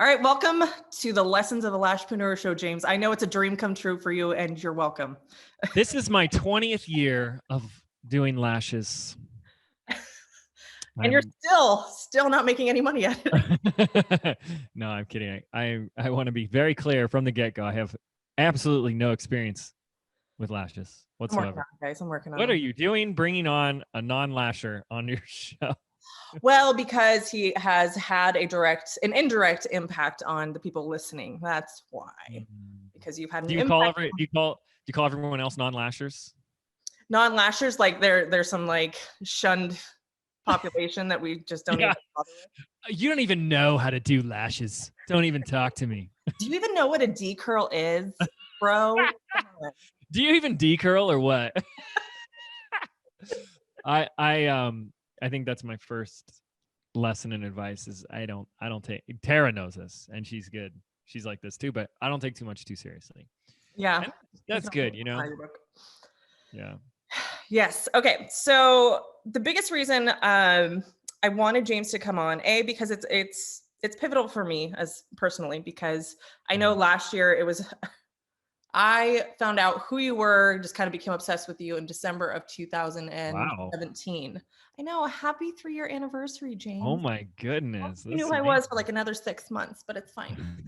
All right, welcome to the Lessons of the Lashpreneur show, James. I know it's a dream come true for you, and you're welcome. This is my 20th year of doing lashes. And you're still not making any money at it. No, I'm kidding. I want to be very clear from the get-go. I have absolutely no experience with lashes whatsoever. I'm working on it, guys. I'm working on What it. are you doing bringing on a non-lasher on your show? Well, because he has had an indirect impact on the people listening. That's why. Because you've had an impact. Do you call everyone else non-lashers? Non-lashers, like there's some like shunned population that we just don't even bother with. You don't even know how to do lashes. Don't even talk to me. Do you even know what a D-curl is, bro? Do you even D-curl or what? I think that's my first lesson in advice is I don't take. Tara knows this and she's good. She's like this too, but I don't take too much too seriously. Yeah. And that's good, you know? Yeah. Yes. Okay. So the biggest reason I wanted James to come on, because it's pivotal for me as personally, because I know last year I found out who you were, just kind of became obsessed with you in December of 2017. Wow. I know. A happy 3-year anniversary, James. Oh my goodness. You knew who I was for like another 6 months, but it's fine.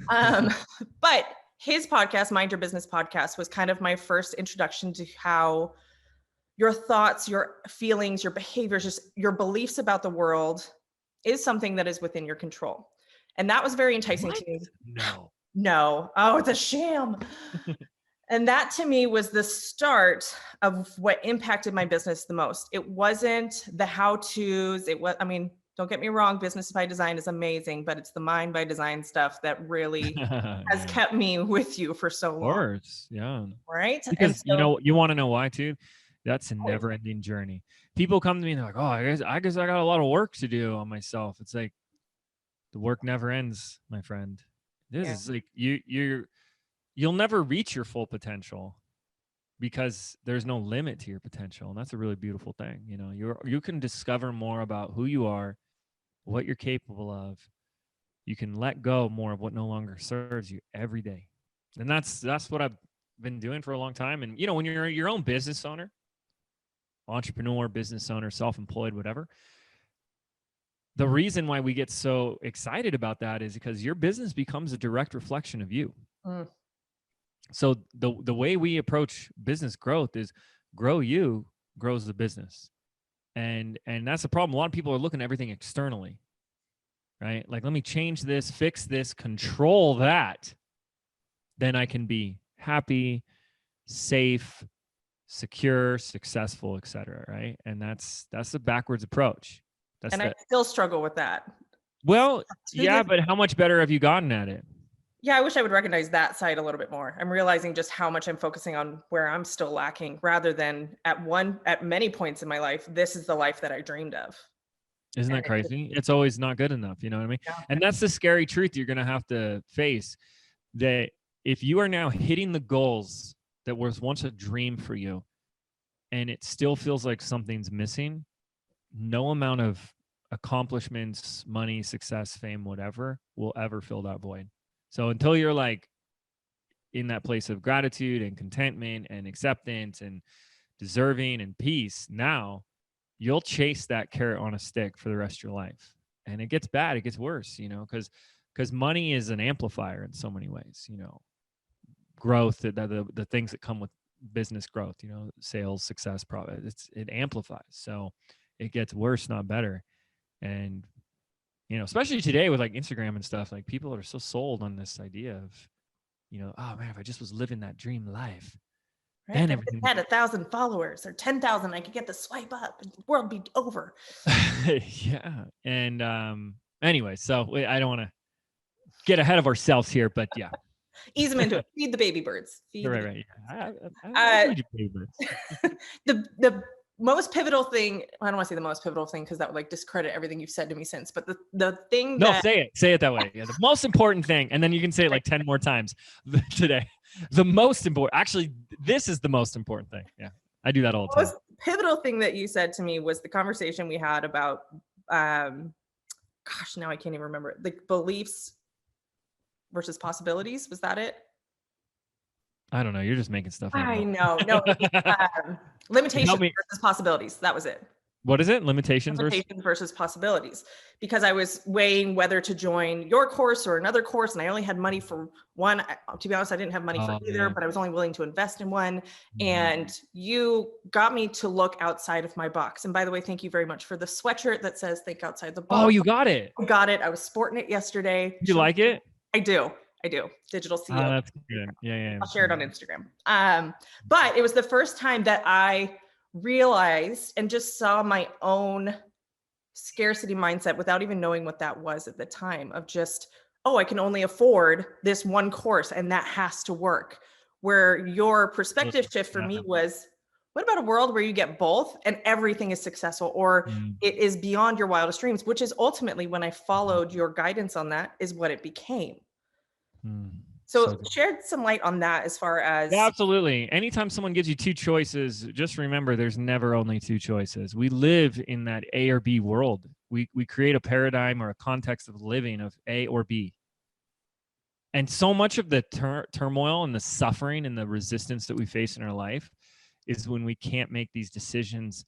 But his podcast, Mind Your Business podcast, was kind of my first introduction to how your thoughts, your feelings, your behaviors, just your beliefs about the world is something that is within your control. And that was very enticing to me. No. Oh, it's a sham. And that to me was the start of what impacted my business the most. It wasn't the how-tos. Don't get me wrong, business by design is amazing, but it's the mind by design stuff that really has kept me with you for so long. Of course, yeah. Right? Because you want to know why too? That's a never-ending journey. People come to me and they're like, "Oh, I guess I got a lot of work to do on myself." It's like the work never ends, my friend. This is like you'll never reach your full potential because there's no limit to your potential, and that's a really beautiful thing. You know, you can discover more about who you are, what you're capable of. You can let go more of what no longer serves you every day, and that's what I've been doing for a long time. And you know, when you're your own business owner, entrepreneur, business owner, self-employed, whatever, the reason why we get so excited about that is because your business becomes a direct reflection of you. So the way we approach business growth is grow you grows the business. And that's the problem. A lot of people are looking at everything externally, right? Like, let me change this, fix this, control that. Then I can be happy, safe, secure, successful, etc. Right? And that's the backwards approach. I still struggle with that. Well, yeah, but how much better have you gotten at it? Yeah, I wish I would recognize that side a little bit more. I'm realizing just how much I'm focusing on where I'm still lacking, rather than at many points in my life, this is the life that I dreamed of. Isn't that crazy? It's always not good enough. You know what I mean? Yeah. And that's the scary truth you're going to have to face, that if you are now hitting the goals that was once a dream for you and it still feels like something's missing, no amount of accomplishments, money, success, fame, whatever will ever fill that void. So until you're like in that place of gratitude and contentment and acceptance and deserving and peace, now you'll chase that carrot on a stick for the rest of your life. And it gets bad. It gets worse, you know, because money is an amplifier in so many ways, you know, growth, the things that come with business growth, you know, sales, success, profit, it amplifies. So it gets worse, not better. And you know, especially today with like Instagram and stuff, like people are so sold on this idea of, you know, oh man, if I just was living that dream life, right? Then everything had 1,000 followers or 10,000, I could get the swipe up and the world be over. Yeah. And anyway, so I don't want to get ahead of ourselves here, but yeah. Ease them into it. Feed the baby birds. Right. I feed you baby birds. The most pivotal thing, I don't want to say the most pivotal thing because that would like discredit everything you've said to me since, but the thing say it that way. Yeah, the most important thing, and then you can say it like 10 more times today. The most important, actually, this is the most important thing. Yeah, I do that all the time. The most pivotal thing that you said to me was the conversation we had about, gosh, now I can't even remember it. The beliefs versus possibilities. Was that it? I don't know. You're just making stuff up. I know. No, limitations Help me. versus possibilities. That was it. What is it? Limitations versus? Limitations versus possibilities. Because I was weighing whether to join your course or another course, and I only had money for one. To be honest, I didn't have money for either, but I was only willing to invest in one. And you got me to look outside of my box. And by the way, thank you very much for the sweatshirt that says "Think outside the box." Oh, you got it. I got it. I was sporting it yesterday. You like it? I do. Digital CEO. That's good. Yeah. I'll share it on Instagram. But it was the first time that I realized and just saw my own scarcity mindset without even knowing what that was at the time, of just, oh, I can only afford this one course and that has to work. Where your perspective shift for me was, what about a world where you get both and everything is successful, or it is beyond your wildest dreams, which is ultimately, when I followed your guidance on that, is what it became. So shed some light on that as far as. Yeah, absolutely. Anytime someone gives you two choices, just remember there's never only two choices. We live in that A or B world. We create a paradigm or a context of living of A or B. And so much of the turmoil and the suffering and the resistance that we face in our life is when we can't make these decisions,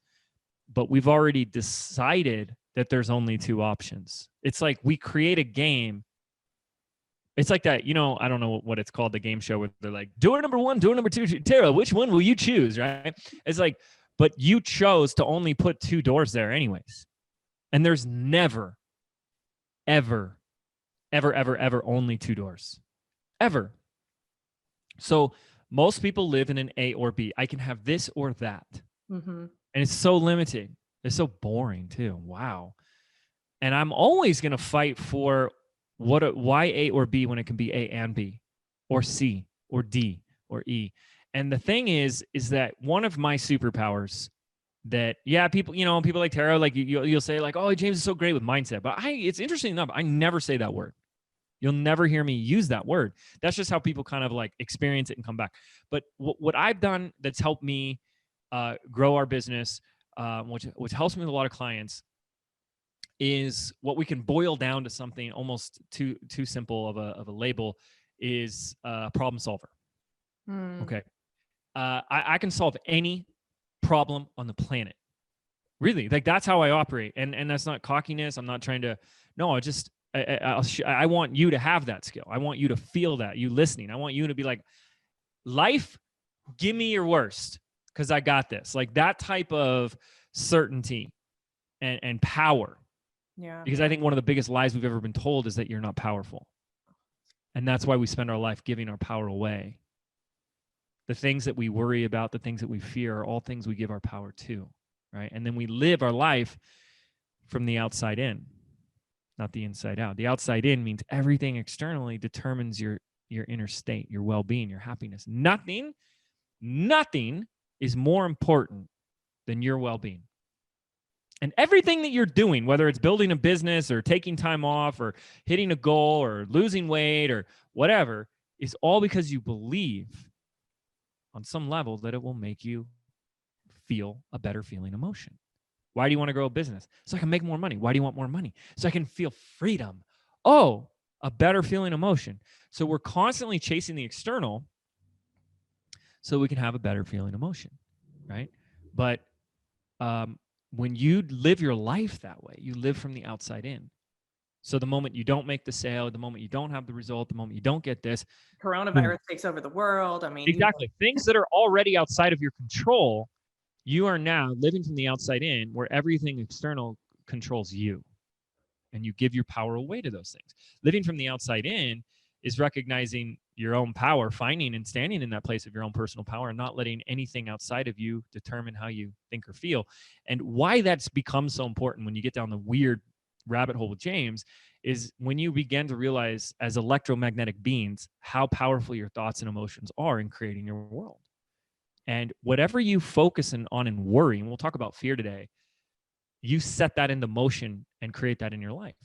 but we've already decided that there's only two options. It's like we create a game. It's like that, I don't know what it's called, the game show where they're like, door number 1, door number 2, Tara, which one will you choose, right? It's like, but you chose to only put 2 doors there anyways. And there's never, ever only 2 doors. Ever. So most people live in an A or B. I can have this or that. And it's so limiting. It's so boring too. Wow. And I'm always going to fight for why A or B when it can be A and B, or C or D or E. And the thing is that one of my superpowers that, people like Tara, like you'll say like, oh, James is so great with mindset, but it's interesting enough, I never say that word. You'll never hear me use that word. That's just how people kind of like experience it and come back. But what I've done that's helped me grow our business, which helps me with a lot of clients, is what we can boil down to something almost too simple of a label, is a problem solver. Okay. I can solve any problem on the planet. Really, like that's how I operate. And that's not cockiness. I'm not trying to, no, I want you to have that skill. I want you to feel that, you listening. I want you to be like, life, give me your worst, because I got this. Like that type of certainty and power. Yeah. Because I think one of the biggest lies we've ever been told is that you're not powerful. And that's why we spend our life giving our power away. The things that we worry about, the things that we fear, are all things we give our power to, right? And then we live our life from the outside in, not the inside out. The outside in means everything externally determines your inner state, your well-being, your happiness. Nothing is more important than your well-being. And everything that you're doing, whether it's building a business or taking time off or hitting a goal or losing weight or whatever, is all because you believe on some level that it will make you feel a better feeling emotion. Why do you want to grow a business? So I can make more money. Why do you want more money? So I can feel freedom. Oh, a better feeling emotion. So we're constantly chasing the external so we can have a better feeling emotion, right? But when you live your life that way, you live from the outside in. So the moment you don't make the sale, the moment you don't have the result, the moment you don't get this, coronavirus takes over the world. I mean, exactly. Things that are already outside of your control, you are now living from the outside in, where everything external controls you. And you give your power away to those things. Living from the outside in is recognizing your own power, finding and standing in that place of your own personal power, and not letting anything outside of you determine how you think or feel. And why that's become so important when you get down the weird rabbit hole with James is when you begin to realize, as electromagnetic beings, how powerful your thoughts and emotions are in creating your world. And whatever you focus on and worry, and we'll talk about fear today, you set that into motion and create that in your life.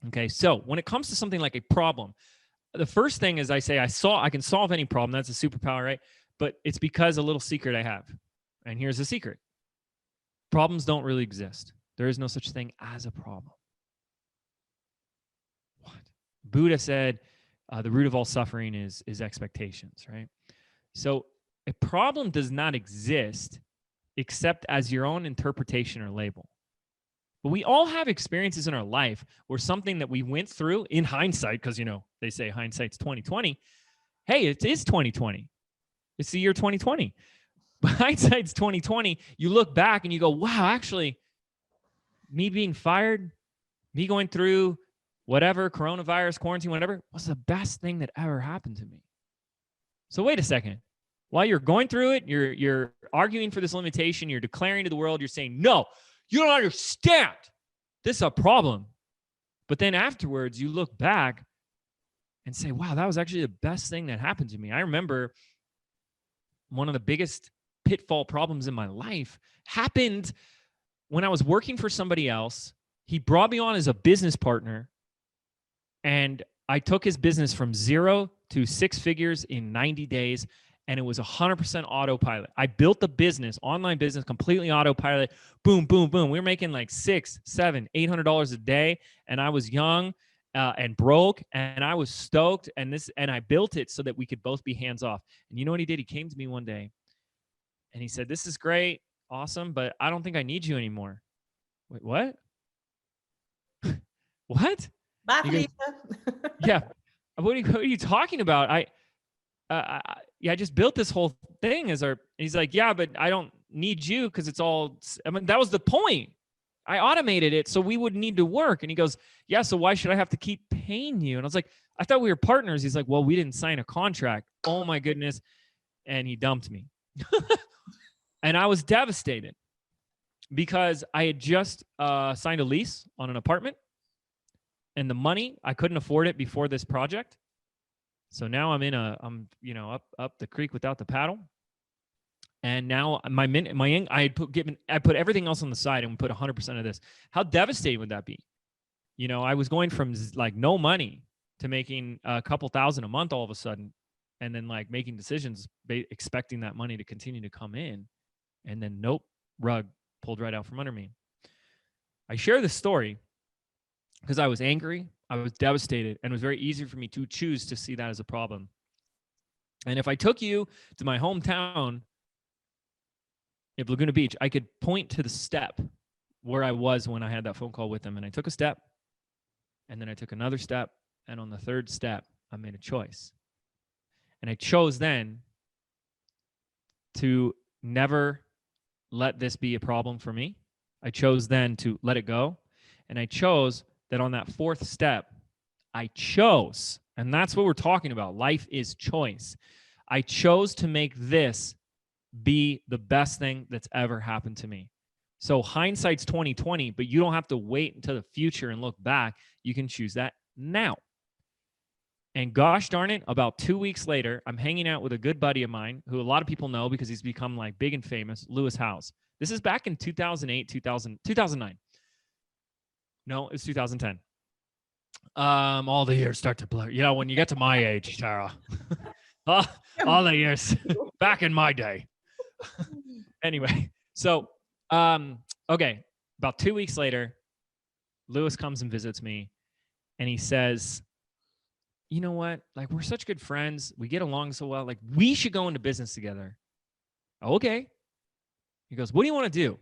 Okay, so when it comes to something like a problem, the first thing is I can solve any problem. That's a superpower, right? But it's because a little secret I have. And here's the secret. Problems don't really exist. There is no such thing as a problem. What? Buddha said, the root of all suffering is expectations, right? So a problem does not exist except as your own interpretation or label. But we all have experiences in our life where something that we went through in hindsight, because, they say hindsight's 2020. Hey, it is 2020. It's the year 2020. But hindsight's 2020. You look back and you go, wow, actually, me being fired, me going through whatever, coronavirus, quarantine, whatever, was the best thing that ever happened to me. So wait a second. While you're going through it, you're arguing for this limitation, you're declaring to the world, you're saying, no, you don't understand. This is a problem. But then afterwards, you look back and say, wow, that was actually the best thing that happened to me. I remember one of the biggest pitfall problems in my life happened when I was working for somebody else. He brought me on as a business partner, and I took his business from 0 to 6 figures in 90 days. And it was 100% autopilot. I built the business, online business, completely autopilot. Boom, boom, boom. We were making like $600, $700, $800 a day. And I was young and broke, and I was stoked. And I built it so that we could both be hands off. And you know what he did? He came to me one day and he said, this is great, awesome, but I don't think I need you anymore. Wait, what? What? Bye, goes, yeah. What are you talking about? I just built this whole thing he's like, yeah, but I don't need you because it's all, that was the point. I automated it so we wouldn't need to work. And he goes, yeah, so why should I have to keep paying you? And I was like, I thought we were partners. He's like, well, we didn't sign a contract. Oh my goodness. And he dumped me. And I was devastated because I had just signed a lease on an apartment, and the money, I couldn't afford it before this project. So now I'm up the creek without the paddle. And now I put everything else on the side and put 100% of this. How devastating would that be? I was going from like no money to making a couple thousand a month all of a sudden, and then like making decisions expecting that money to continue to come in, and then nope, rug pulled right out from under me. I share this story because I was angry, I was devastated, and it was very easy for me to choose to see that as a problem. And if I took you to my hometown of Laguna Beach, I could point to the step where I was when I had that phone call with them. And I took a step, and then I took another step, and on the third step, I made a choice. And I chose then to never let this be a problem for me. I chose then to let it go. And I chose that on that fourth step, I chose, and that's what we're talking about. Life is choice. I chose to make this be the best thing that's ever happened to me. So hindsight's 2020, but you don't have to wait until the future and look back. You can choose that now. And gosh darn it, about 2 weeks later, I'm hanging out with a good buddy of mine who a lot of people know because he's become like big and famous, Lewis Howes. This is back in 2008, 2009. No, it's 2010. All the years start to blur. When you get to my age, Tara, all the years back in my day. Anyway, so, okay. About 2 weeks later, Lewis comes and visits me, and he says, you know what? Like, we're such good friends. We get along so well. Like, we should go into business together. Okay. He goes, what do you want to do?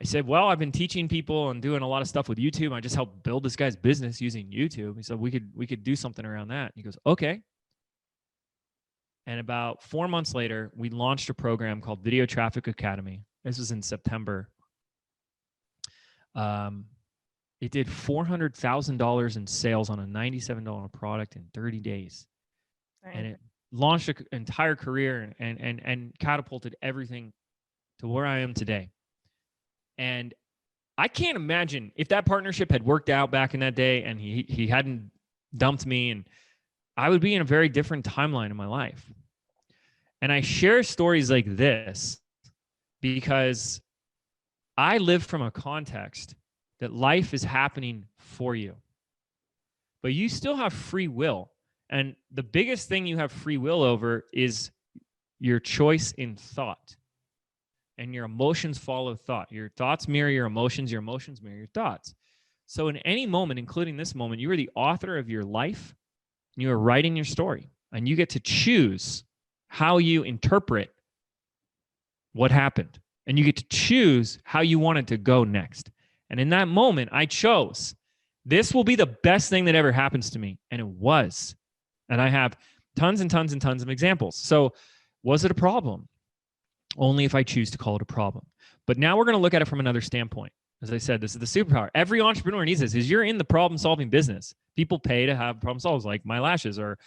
I said, well, I've been teaching people and doing a lot of stuff with YouTube. I just helped build this guy's business using YouTube. He said, we could do something around that. He goes, okay. And about 4 months later, we launched a program called Video Traffic Academy. This was in September. It did $400,000 in sales on a $97 product in 30 days. Right. And it launched an entire career and catapulted everything to where I am today. And I can't imagine if that partnership had worked out back in that day and he hadn't dumped me, and I would be in a very different timeline in my life. And I share stories like this because I live from a context that life is happening for you, but you still have free will. And the biggest thing you have free will over is your choice in thought. And your emotions follow thought. Your thoughts mirror your emotions mirror your thoughts. So in any moment, including this moment, you are the author of your life. And you are writing your story, and you get to choose how you interpret what happened, and you get to choose how you want it to go next. And in that moment, I chose, this will be the best thing that ever happens to me. And it was. And I have tons and tons and tons of examples. So was it a problem? Only if I choose to call it a problem. But now we're going to look at it from another standpoint. As I said, this is the superpower. Every entrepreneur needs this, is you're in the problem-solving business. People pay to have problem solvers like my lashes or,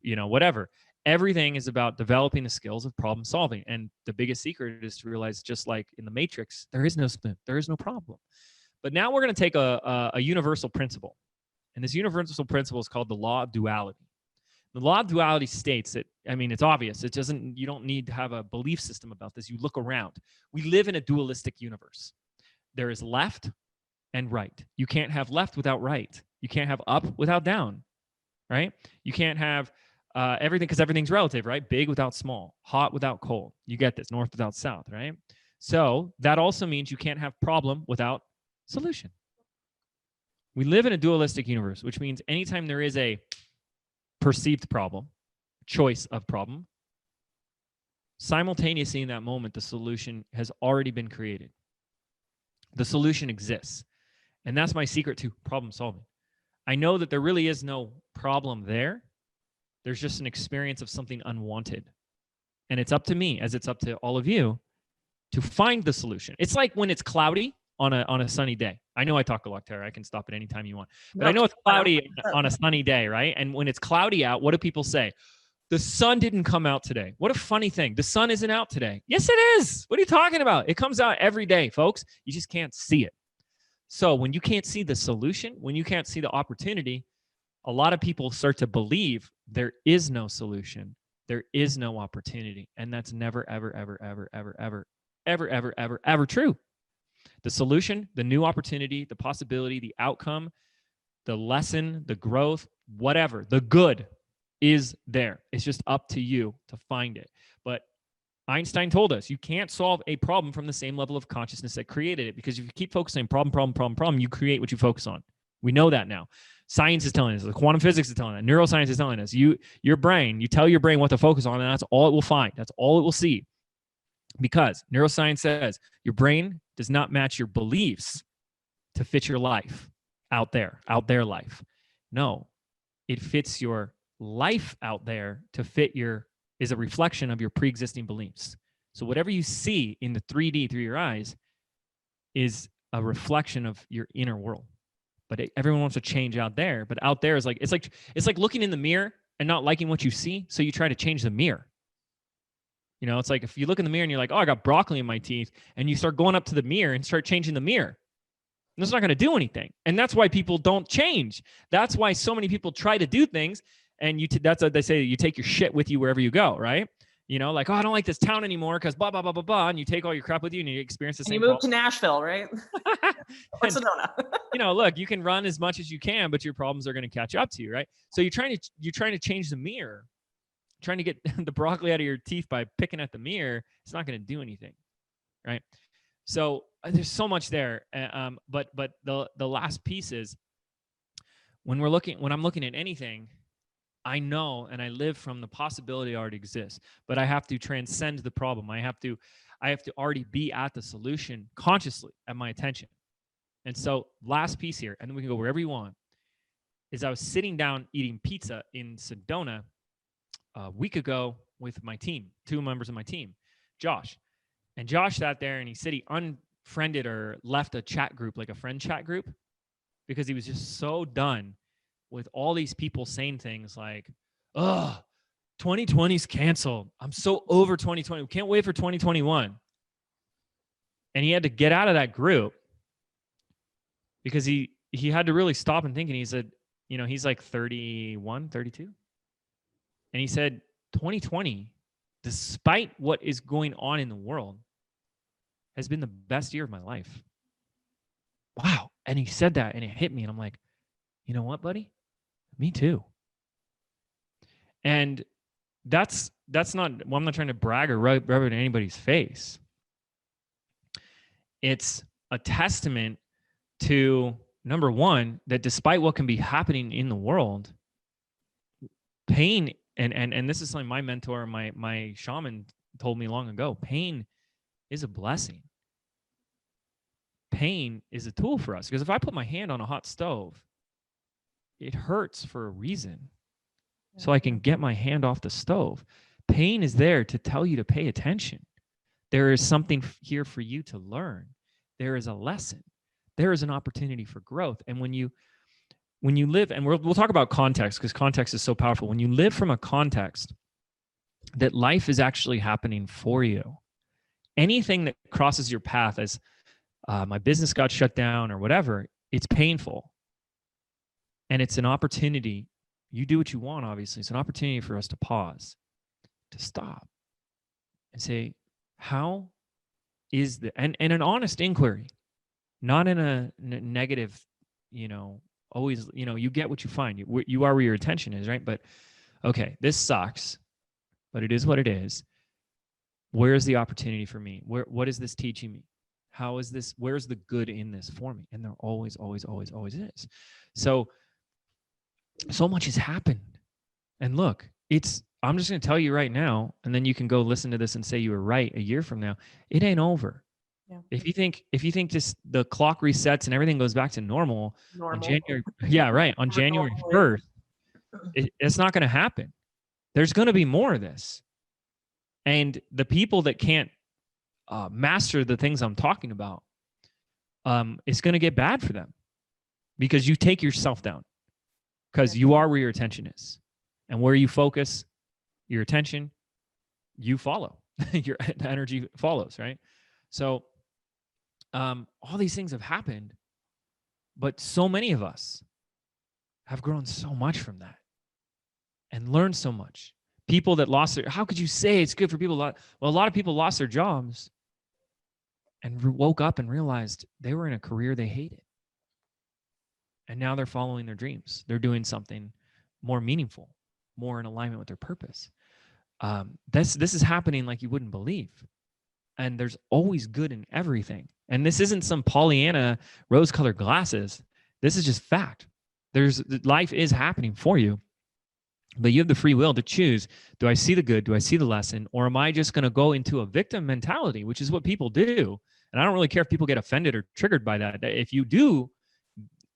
whatever. Everything is about developing the skills of problem solving. And the biggest secret is to realize, just like in the Matrix, there is no spin, there is no problem. But now we're going to take a universal principle. And this universal principle is called the law of duality. The law of duality states that, it's obvious. You don't need to have a belief system about this. You look around. We live in a dualistic universe. There is left and right. You can't have left without right. You can't have up without down, right? You can't have everything, because everything's relative, right? Big without small, hot without cold. You get this, north without south, right? So that also means you can't have problem without solution. We live in a dualistic universe, which means anytime there is a perceived problem, choice of problem, simultaneously in that moment, the solution has already been created. The solution exists. And that's my secret to problem solving. I know that there really is no problem there. There's just an experience of something unwanted. And it's up to me, as it's up to all of you, to find the solution. It's like when it's cloudy on a sunny day. I know I talk a lot, Tara. I can stop at any time you want. But I know it's cloudy on a sunny day, right? And when it's cloudy out, what do people say? The sun didn't come out today. What a funny thing. The sun isn't out today. Yes, it is. What are you talking about? It comes out every day, folks. You just can't see it. So when you can't see the solution, when you can't see the opportunity, a lot of people start to believe there is no solution. There is no opportunity. And that's never, ever, ever, ever, ever, ever, ever, ever, ever, ever true. The solution, the new opportunity, the possibility, the outcome, the lesson, the growth, whatever, the good is there. It's just up to you to find it. But Einstein told us you can't solve a problem from the same level of consciousness that created it, because if you keep focusing on problem, you create what you focus on. We know that now. Science is telling us, the quantum physics is telling us, neuroscience is telling us, your brain, you tell your brain what to focus on, and that's all it will find. That's all it will see. Because neuroscience says your brain does not match your beliefs to fit your life out there life. No, it fits your life out there to fit is a reflection of your pre-existing beliefs. So whatever you see in the 3D through your eyes is a reflection of your inner world. But everyone wants to change out there. But out there is like, it's like looking in the mirror and not liking what you see. So you try to change the mirror. It's like if you look in the mirror and you're like, oh, I got broccoli in my teeth, and you start going up to the mirror and start changing the mirror. And it's not going to do anything. And that's why people don't change. That's why so many people try to do things. And that's what they say, you take your shit with you wherever you go, right? Like, oh, I don't like this town anymore because blah, blah, blah, blah, blah. And you take all your crap with you and you experience the same. And you move to Nashville, right? Barcelona. Look, you can run as much as you can, but your problems are going to catch up to you, right? So you're trying to change the mirror, trying to get the broccoli out of your teeth by picking at the mirror. It's not going to do anything, right? So there's so much there. But the last piece is when I'm looking at anything, I know and I live from the possibility already exists, but I have to transcend the problem. I have to already be at the solution consciously at my attention. And so last piece here, and then we can go wherever you want, is I was sitting down eating pizza in Sedona a week ago with my team, 2 members of my team, Josh. And Josh sat there and he said he unfriended or left a chat group, like a friend chat group, because he was just so done with all these people saying things like, oh, 2020's canceled. I'm so over 2020. We can't wait for 2021. And he had to get out of that group because he had to really stop and think. And he said, he's like 31, 32. And he said, 2020, despite what is going on in the world, has been the best year of my life. Wow. And he said that and it hit me. And I'm like, you know what, buddy? Me too. And that's not, well, I'm not trying to brag or rub it in anybody's face. It's a testament to number one, that despite what can be happening in the world, pain, and this is something my mentor, my shaman told me long ago, pain is a blessing. Pain is a tool for us, because if I put my hand on a hot stove, it hurts for a reason. So I can get my hand off the stove. Pain is there to tell you to pay attention. There is something here for you to learn. There is a lesson. There is an opportunity for growth. And when you live, and we'll talk about context, because context is so powerful. When you live from a context that life is actually happening for you, anything that crosses your path as my business got shut down or whatever, it's painful. And it's an opportunity. You do what you want, obviously. It's an opportunity for us to pause, to stop, and say, how is the, and an honest inquiry, not in a negative, always, you get what you find. You are where your attention is, right? But okay, this sucks, but it is what it is. Where is the opportunity for me? What is this teaching me? How is this? Where's the good in this for me? And there always, always, always, always is. So much has happened. And look, I'm just going to tell you right now, and then you can go listen to this and say you were right a year from now. It ain't over. Yeah. If you think just the clock resets and everything goes back to normal. On January, on January 1st, it's not going to happen. There's going to be more of this. And the people that can't master the things I'm talking about, it's going to get bad for them, because you take yourself down, because you are where your attention is, and where you focus your attention, you follow. Your energy follows, right? So all these things have happened, but so many of us have grown so much from that and learned so much. People that lost how could you say it's good for people? Well, a lot of people lost their jobs and woke up and realized they were in a career they hated. And now they're following their dreams. They're doing something more meaningful, more in alignment with their purpose. This is happening like you wouldn't believe. And there's always good in everything. And this isn't some Pollyanna rose-colored glasses. This is just fact. Life is happening for you, but you have the free will to choose. Do I see the good? Do I see the lesson? Or am I just going to go into a victim mentality, which is what people do? And I don't really care if people get offended or triggered by that. If you do,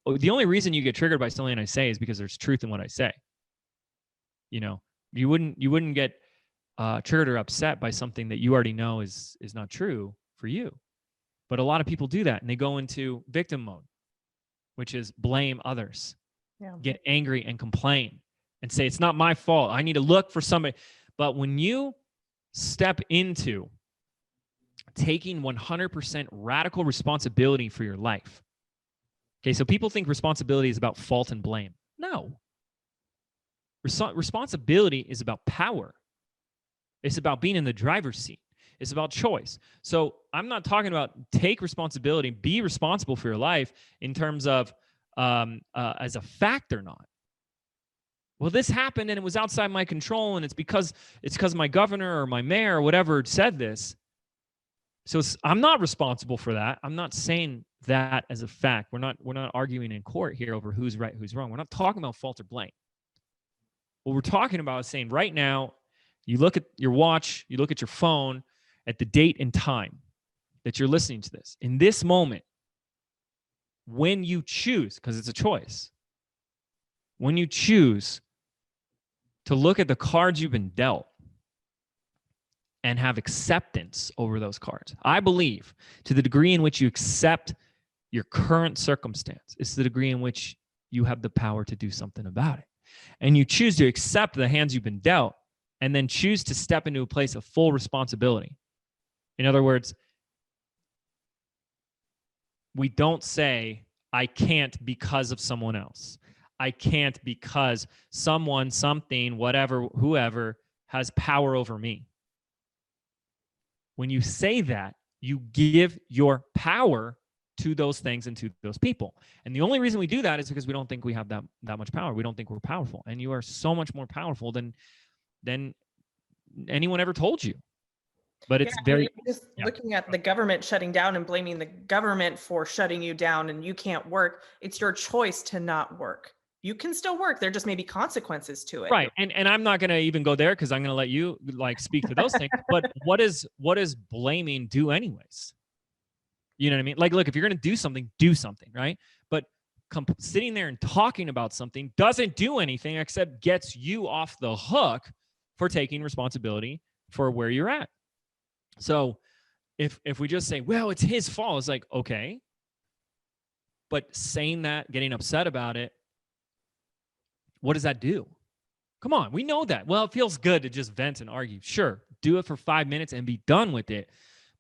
the only reason you get triggered by something I say is because there's truth in what I say. You wouldn't get triggered or upset by something that you already know is not true for you. But a lot of people do that, and they go into victim mode, which is blame others, get angry and complain and say, it's not my fault. I need to look for somebody. But when you step into taking 100% radical responsibility for your life, okay, so people think responsibility is about fault and blame. No. Responsibility is about power. It's about being in the driver's seat. It's about choice. So I'm not talking about take responsibility, be responsible for your life in terms of as a fact or not. Well, this happened and it was outside my control, and it's because my governor or my mayor or whatever said this. So I'm not responsible for that. I'm not saying that as a fact. We're not arguing in court here over who's right, who's wrong. We're not talking about fault or blame. What we're talking about is saying right now, you look at your watch, you look at your phone, at the date and time that you're listening to this. In this moment, when you choose, because it's a choice, when you choose to look at the cards you've been dealt and have acceptance over those cards, I believe to the degree in which you accept your current circumstance, it's the degree in which you have the power to do something about it. And you choose to accept the hands you've been dealt and then choose to step into a place of full responsibility. In other words, we don't say, I can't because of someone else. I can't because someone, something, whatever, whoever has power over me. When you say that, you give your power to those things and to those people. And the only reason we do that is because we don't think we have that much power. We don't think we're powerful. And you are so much more powerful than anyone ever told you. But Yeah, it's I mean, very, just yeah. looking at the government shutting down and blaming the government for shutting you down and you can't work, it's your choice to not work. You can still work. There just may be consequences to it. Right. And I'm not going to even go there because I'm going to let you like speak to those things. But what does blaming do anyways? You know what I mean? Like, look, if you're going to do something, right? But sitting there and talking about something doesn't do anything except gets you off the hook for taking responsibility for where you're at. So if we just say, well, it's his fault, it's like, okay. But saying that, getting upset about it, what does that do? Come on, we know that. Well, it feels good to just vent and argue. Sure, do it for 5 minutes and be done with it.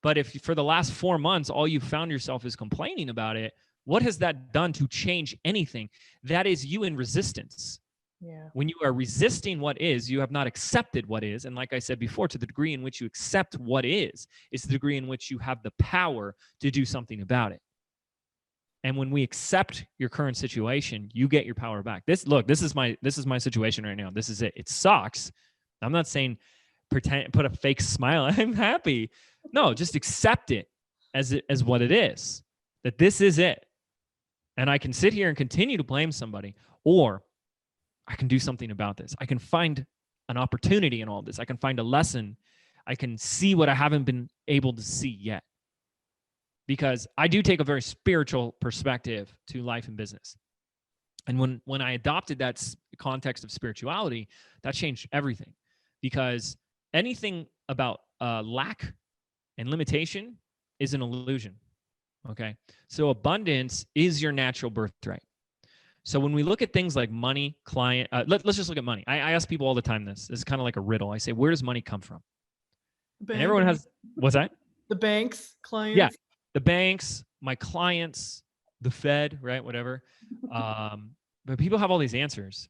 But if for the last 4 months, all you found yourself is complaining about it, what has that done to change anything? That is you in resistance. Yeah. When you are resisting what is, you have not accepted what is. And like I said before, to the degree in which you accept what is the degree in which you have the power to do something about it. And when we accept your current situation, you get your power back. This is my situation right now. This is it. It sucks. I'm not saying put a fake smile. I'm happy. No, just accept it as what it is. That this is it. And I can sit here and continue to blame somebody, or I can do something about this. I can find an opportunity in all this. I can find a lesson. I can see what I haven't been able to see yet. Because I do take a very spiritual perspective to life and business. And when I adopted that context of spirituality, that changed everything. Because anything about lack and limitation is an illusion. Okay. So abundance is your natural birthright. So when we look at things like money, client, let's just look at money. I ask people all the time this. This is kind of like a riddle. I say, where does money come from? And everyone has, what's that? The banks, clients. Yeah. The banks, my clients, the Fed, right? Whatever. But people have all these answers.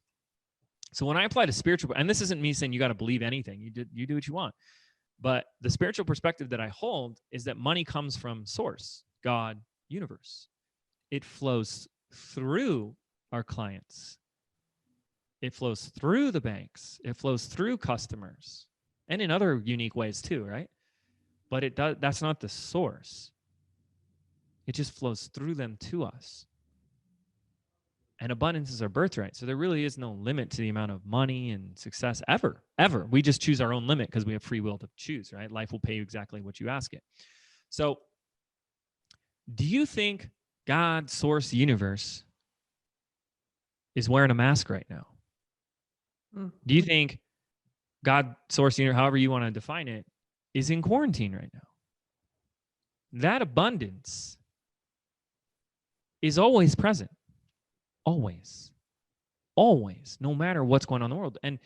So when I apply to spiritual, and this isn't me saying you got to believe anything, you do what you want. But the spiritual perspective that I hold is that money comes from source, God, universe. It flows through our clients. It flows through the banks. It flows through customers, and in other unique ways too, right? But it does. That's not the source. It just flows through them to us. And abundance is our birthright. So there really is no limit to the amount of money and success ever. We just choose our own limit because we have free will to choose, right? Life will pay you exactly what you ask it. So do you think God, source, universe is wearing a mask right now? Do you think God, source, universe, however you want to define it, is in quarantine right now? That abundance is always present. Always, no matter what's going on in the world. And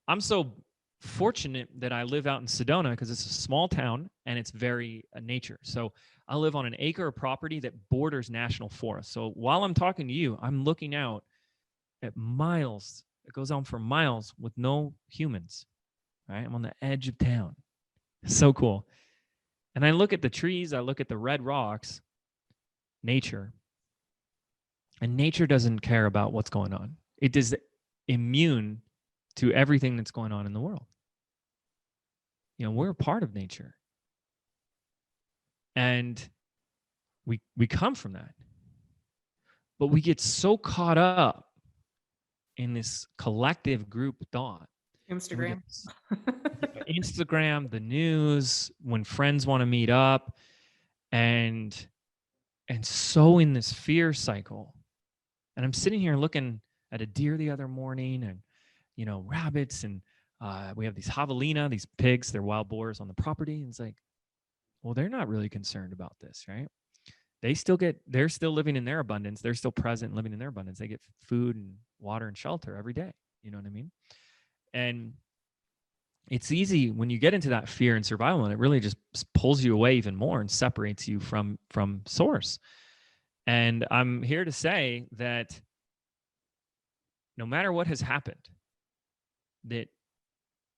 I'm so fortunate that I live out in Sedona because it's a small town and it's very nature. So I live on an acre of property that borders national forest. So while I'm talking to you, I'm looking out at miles. It goes on for miles with no humans, right? I'm on the edge of town. It's so cool. And I look at the trees, I look at the red rocks, nature. And nature doesn't care about what's going on. It is immune to everything that's going on in the world. You know, we're a part of nature. And we come from that. But we get so caught up in this collective group thought. Instagram. Instagram, the news, when friends want to meet up, and so in this fear cycle. And I'm sitting here looking at a deer the other morning and, you know, rabbits. And we have these javelina, these pigs, they're wild boars on the property. And it's like, well, they're not really concerned about this, right? They're still living in their abundance. They're still present, living in their abundance. They get food and water and shelter every day. You know what I mean? And it's easy when you get into that fear and survival, and it really just pulls you away even more and separates you from source. And I'm here to say that no matter what has happened, that,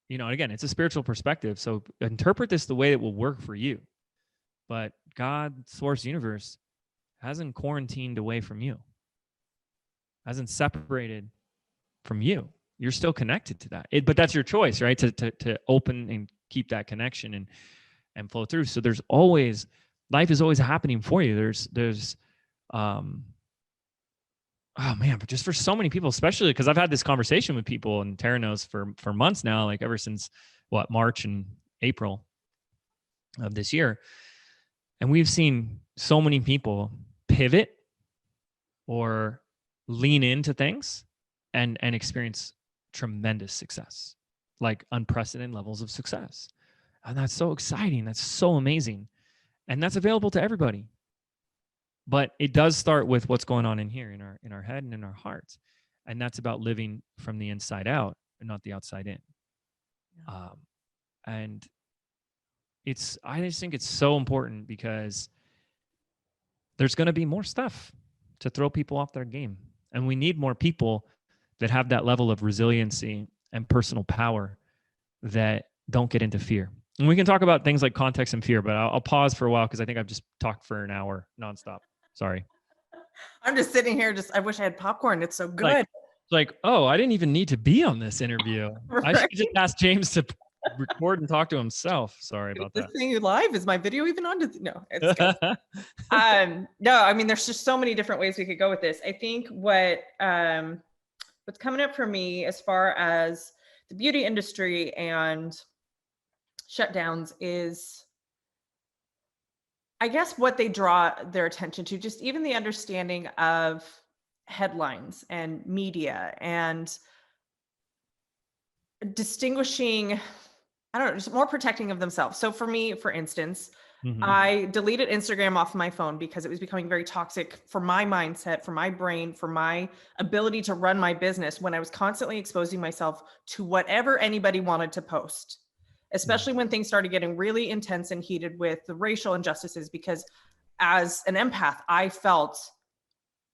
you know, again, it's a spiritual perspective. So interpret this the way it will work for you. But God, source, universe hasn't quarantined away from you, hasn't separated from you. You're still connected to that. But that's your choice, right? To open and keep that connection. And and flow through. So there's always, life is always happening for you. There's oh man, but just for so many people, especially because I've had this conversation with people, and Tara knows for months now, like ever since March and April of this year. And we've seen so many people pivot or lean into things and experience tremendous success, like unprecedented levels of success. And that's so exciting. That's so amazing. And that's available to everybody. But it does start with what's going on in here, in our head and in our hearts. And that's about living from the inside out and not the outside in. And I just think it's so important, because there's going to be more stuff to throw people off their game. And we need more people that have that level of resiliency and personal power that don't get into fear. And we can talk about things like context and fear, but I'll pause for a while because I think I've just talked for an hour nonstop. Sorry. I'm just sitting here, I wish I had popcorn. It's so good. Like, oh, I didn't even need to be on this interview. Right? I should just ask James to record and talk to himself. Sorry about that. This thing live, is my video even on? No, it's good. No, I mean, there's just so many different ways we could go with this. I think what's coming up for me as far as the beauty industry and shutdowns is, I guess, what they draw their attention to, just even the understanding of headlines and media and distinguishing, I don't know, just more protecting of themselves. So for me, for instance, I deleted Instagram off my phone because it was becoming very toxic for my mindset, for my brain, for my ability to run my business, when I was constantly exposing myself to whatever anybody wanted to post, especially when things started getting really intense and heated with the racial injustices. Because as an empath, I felt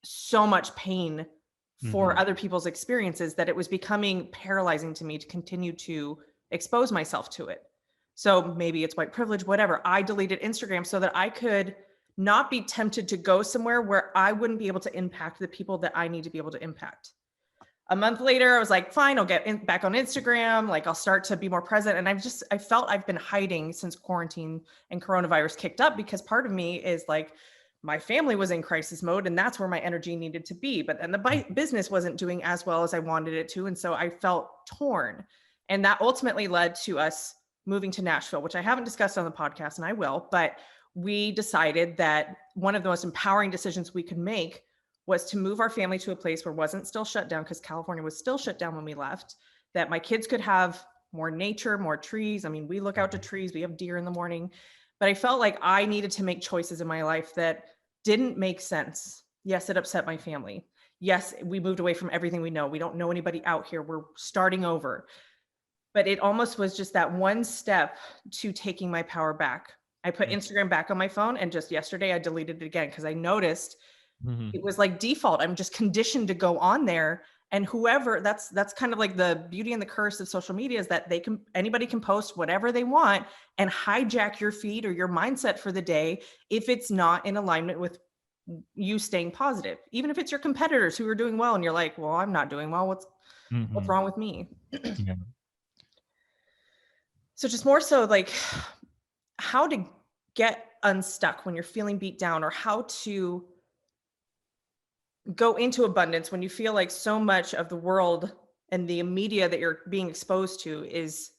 so much pain for other people's experiences that it was becoming paralyzing to me to continue to expose myself to it. So maybe it's white privilege, whatever. I deleted Instagram so that I could not be tempted to go somewhere where I wouldn't be able to impact the people that I need to be able to impact. A month later, I was like, fine, I'll get back on Instagram. Like, I'll start to be more present. And I felt I've been hiding since quarantine and coronavirus kicked up, because part of me is like, my family was in crisis mode and that's where my energy needed to be. But then the business wasn't doing as well as I wanted it to. And so I felt torn. And that ultimately led to us moving to Nashville, which I haven't discussed on the podcast, and I will, but we decided that one of the most empowering decisions we could make was to move our family to a place where it wasn't still shut down, because California was still shut down when we left, that my kids could have more nature, more trees. I mean, we look out to trees, we have deer in the morning, but I felt like I needed to make choices in my life that didn't make sense. Yes, it upset my family. Yes, we moved away from everything we know. We don't know anybody out here. We're starting over. But it almost was just that one step to taking my power back. I put Instagram back on my phone, and just yesterday I deleted it again because I noticed it was like default. I'm just conditioned to go on there, and whoever, that's kind of like the beauty and the curse of social media, is that anybody can post whatever they want and hijack your feed or your mindset for the day if it's not in alignment with you staying positive. Even if it's your competitors who are doing well and you're like, well, I'm not doing well. What's wrong with me? Yeah. So just more so like how to get unstuck when you're feeling beat down, or how to go into abundance when you feel like so much of the world and the media that you're being exposed to is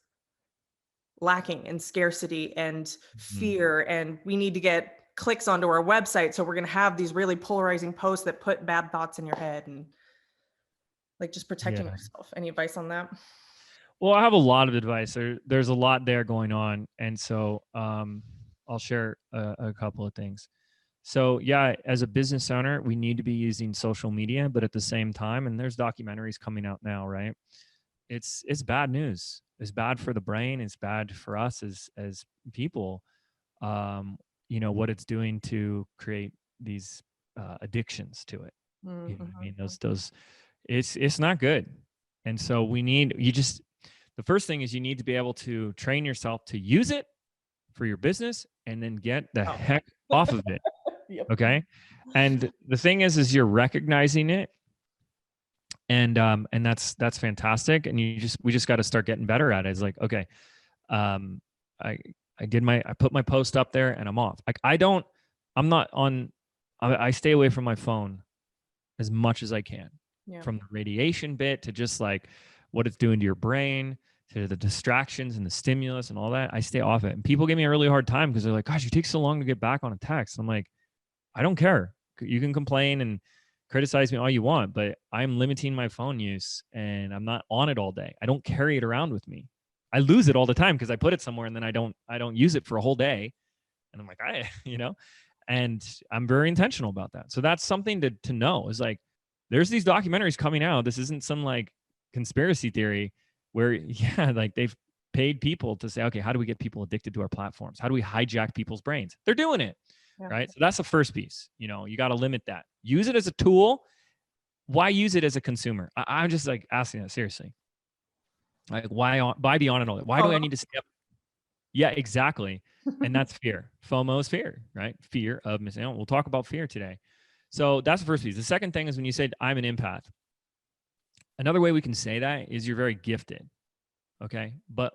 lacking in scarcity and fear. And we need to get clicks onto our website. So we're going to have these really polarizing posts that put bad thoughts in your head, and like just protecting yourself. Any advice on that? Well, I have a lot of advice. There's a lot there going on. And so I'll share a couple of things. So yeah, as a business owner, we need to be using social media, but at the same time, and there's documentaries coming out now, right? It's bad news. It's bad for the brain. It's bad for us as people. You know, what it's doing to create these addictions to it. You know what I mean? Those it's not good. And so the first thing is you need to be able to train yourself to use it for your business and then get the heck off of it. Yep. Okay. And the thing is you're recognizing it, and that's fantastic. And we just got to start getting better at it. It's like, okay, I put my post up there and I'm off. Like I stay away from my phone as much as I can, from the radiation bit to just like what it's doing to your brain, to the distractions and the stimulus and all that. I stay off it. And people give me a really hard time because they're like, gosh, you take so long to get back on a text. I'm like, I don't care. You can complain and criticize me all you want, but I'm limiting my phone use and I'm not on it all day. I don't carry it around with me. I lose it all the time because I put it somewhere and then I don't use it for a whole day. And I'm like, and I'm very intentional about that. So that's something to know is like, there's these documentaries coming out. This isn't some like conspiracy theory where, like they've paid people to say, okay, how do we get people addicted to our platforms? How do we hijack people's brains? They're doing it. Yeah. Right. So that's the first piece. You got to limit that. Use it as a tool. Why use it as a consumer? I'm just like asking that seriously. Like why be on it all? Why do I need to stay up? Yeah, exactly. And that's fear. FOMO is fear, right? Fear of missing out. We'll talk about fear today. So that's the first piece. The second thing is when you said I'm an empath. Another way we can say that is you're very gifted. Okay. But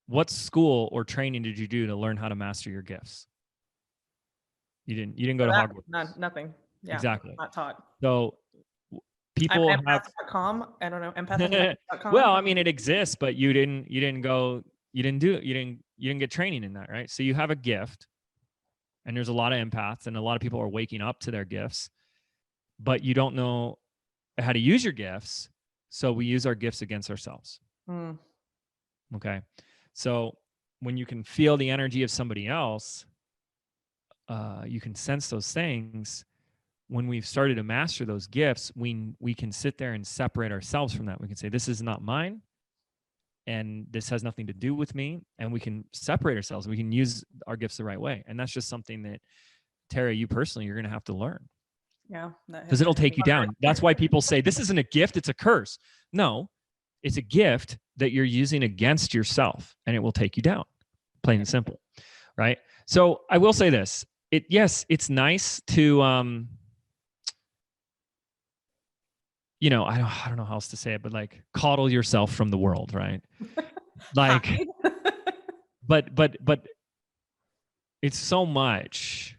what school or training did you do to learn how to master your gifts? You didn't go to Hogwarts. Nothing. Yeah, exactly. Not taught. So people have empath.com. I don't know. Empath.com. Well, I mean, it exists, but you didn't get training in that, right? So you have a gift, and there's a lot of empaths, and a lot of people are waking up to their gifts, but you don't know how to use your gifts. So we use our gifts against ourselves. Okay. So when you can feel the energy of somebody else, you can sense those things. When we've started to master those gifts, we can sit there and separate ourselves from that. We can say, this is not mine, and this has nothing to do with me, and we can separate ourselves. We can use our gifts the right way. And that's just something that, Tara, you personally, you're going to have to learn. Yeah. Because it'll take you down. That's why people say, this isn't a gift, it's a curse. No, it's a gift that you're using against yourself, and it will take you down. Plain and simple, right? So I will say this. It's nice to, I don't know how else to say it, but like coddle yourself from the world, right? Like, but it's so much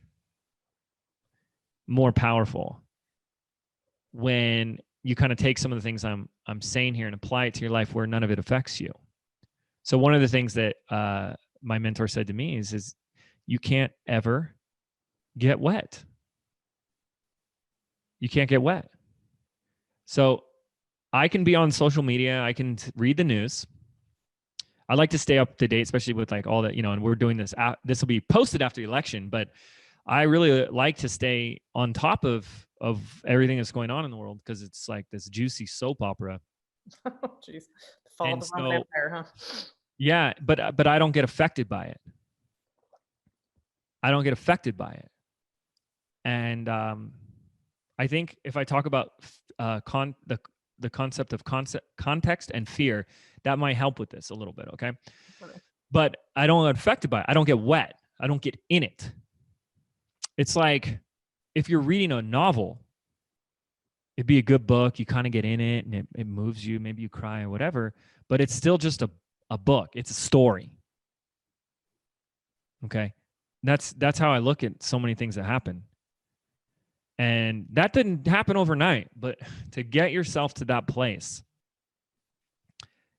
more powerful when you kind of take some of the things I'm saying here and apply it to your life where none of it affects you. So one of the things that my mentor said to me is you can't ever get wet. You can't get wet. So I can be on social media. I can read the news. I like to stay up to date, especially with like all that, and we're doing this. This will be posted after the election, but I really like to stay on top of everything that's going on in the world because it's like this juicy soap opera. Oh, jeez. The fall of the Roman Empire, huh? Yeah, but I don't get affected by it. I don't get affected by it. And I think if I talk about the concept of context and fear, that might help with this a little bit, okay? But I don't get affected by it. I don't get wet. I don't get in it. It's like if you're reading a novel, it'd be a good book. You kind of get in it and it moves you. Maybe you cry or whatever, but it's still just a book. It's a story. Okay? That's how I look at so many things that happen. And that didn't happen overnight, but to get yourself to that place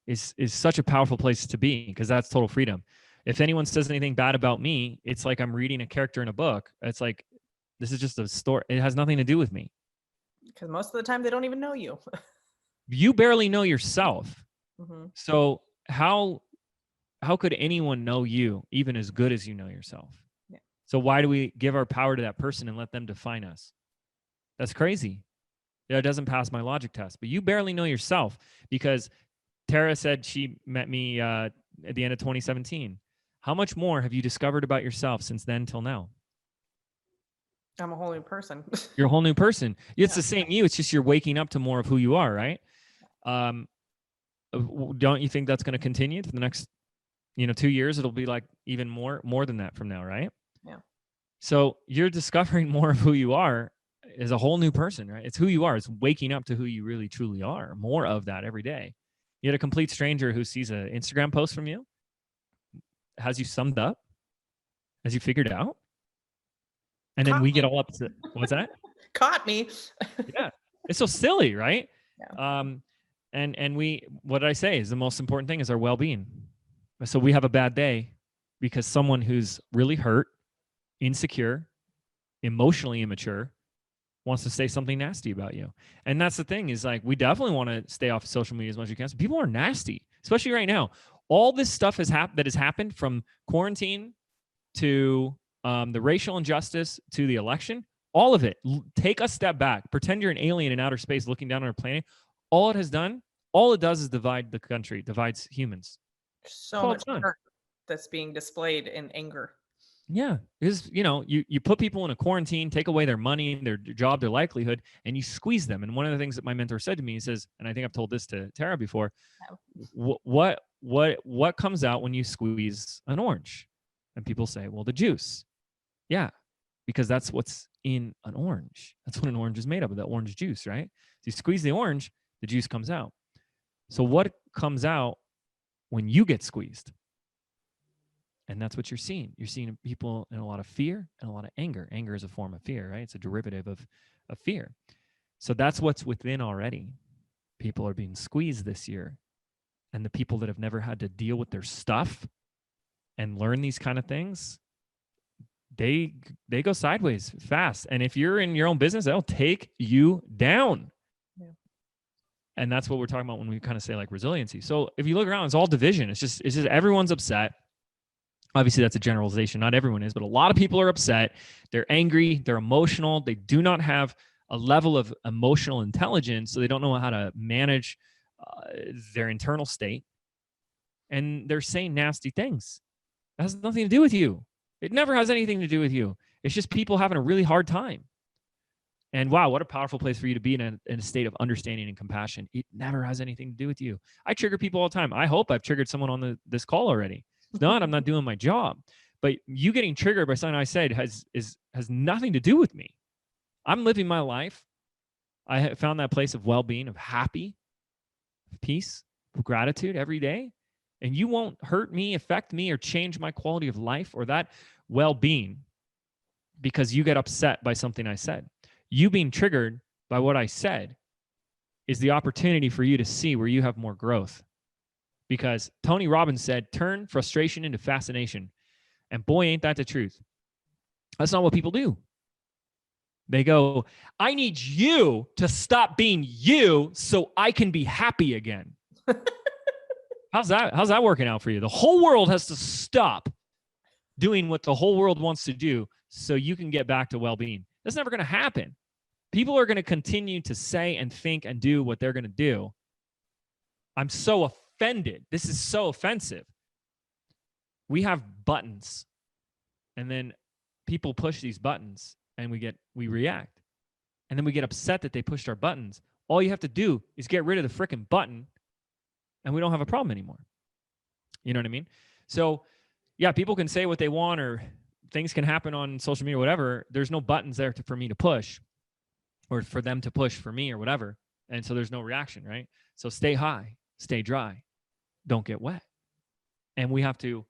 is such a powerful place to be because that's total freedom. If anyone says anything bad about me, it's like I'm reading a character in a book. It's like, this is just a story. It has nothing to do with me. Because most of the time they don't even know you. You barely know yourself. Mm-hmm. So how could anyone know you even as good as you know yourself? Yeah. So why do we give our power to that person and let them define us? That's crazy. Yeah, it doesn't pass my logic test. But you barely know yourself because Tara said she met me at the end of 2017. How much more have you discovered about yourself since then till now? I'm a whole new person. You're a whole new person. It's the same you. It's just you're waking up to more of who you are, right? Don't you think that's going to continue for the next, 2 years? It'll be like even more than that from now, right? Yeah. So you're discovering more of who you are as a whole new person, right? It's who you are. It's waking up to who you really truly are. More of that every day. You had a complete stranger who sees an Instagram post from you, has you summed up, As you figured out? And then Caught we get me. all upset. What's that? Caught me. Yeah. It's so silly, right? Yeah. And what did I say is the most important thing is our well-being. So we have a bad day because someone who's really hurt, insecure, emotionally immature wants to say something nasty about you. And that's the thing is like, we definitely want to stay off of social media as much as you can. So people are nasty, especially right now. All this stuff that has happened from quarantine to the racial injustice to the election, all of it. Take a step back. Pretend you're an alien in outer space looking down on our planet. All it does is divide the country, divides humans. So much Done. hurt that's being displayed in anger. Yeah, because you put people in a quarantine, take away their money, their job, their livelihood, and you squeeze them. And one of the things that my mentor said to me, he says, and I think I've told this to Tara before, what comes out when you squeeze an orange? And people say, well, the juice. Yeah, because that's what's in an orange. That's what an orange is made of, that orange juice, right? So you squeeze the orange, the juice comes out. So what comes out when you get squeezed? And that's what you're seeing. You're seeing people in a lot of fear and a lot of anger. Anger is a form of fear, right? It's a derivative of fear. So that's what's within already. People are being squeezed this year. And the people that have never had to deal with their stuff and learn these kind of things, they go sideways fast. And if you're in your own business, that'll take you down. Yeah. And that's what we're talking about when we kind of say like resiliency. So if you look around, it's all division. It's just everyone's upset. Obviously, that's a generalization. Not everyone is, but a lot of people are upset. They're angry. They're emotional. They do not have a level of emotional intelligence, so they don't know how to manage their internal state. And they're saying nasty things. That has nothing to do with you. It never has anything to do with you. It's just people having a really hard time. And wow, what a powerful place for you to be in a state of understanding and compassion. It never has anything to do with you. I trigger people all the time. I hope I've triggered someone on this call already. If not, I'm not doing my job. But you getting triggered by something I said has nothing to do with me. I'm living my life. I have found that place of well-being, of happy, of peace, of gratitude every day. And you won't hurt me, affect me, or change my quality of life or that well-being because you get upset by something I said. You being triggered by what I said is the opportunity for you to see where you have more growth. Because Tony Robbins said, turn frustration into fascination. And boy, ain't that the truth. That's not what people do. They go, I need you to stop being you so I can be happy again. How's that working out for you? The whole world has to stop doing what the whole world wants to do so you can get back to well-being. That's never going to happen. People are going to continue to say and think and do what they're going to do. I'm so offended. This is so offensive. We have buttons, and then people push these buttons, and we react, and then we get upset that they pushed our buttons. All you have to do is get rid of the freaking button, and we don't have a problem anymore. You know what I mean? So, yeah, people can say what they want, or things can happen on social media, or whatever. There's no buttons there for me to push, or for them to push for me, or whatever. And so there's no reaction, right? So stay high, stay dry. Don't get wet. And we have to,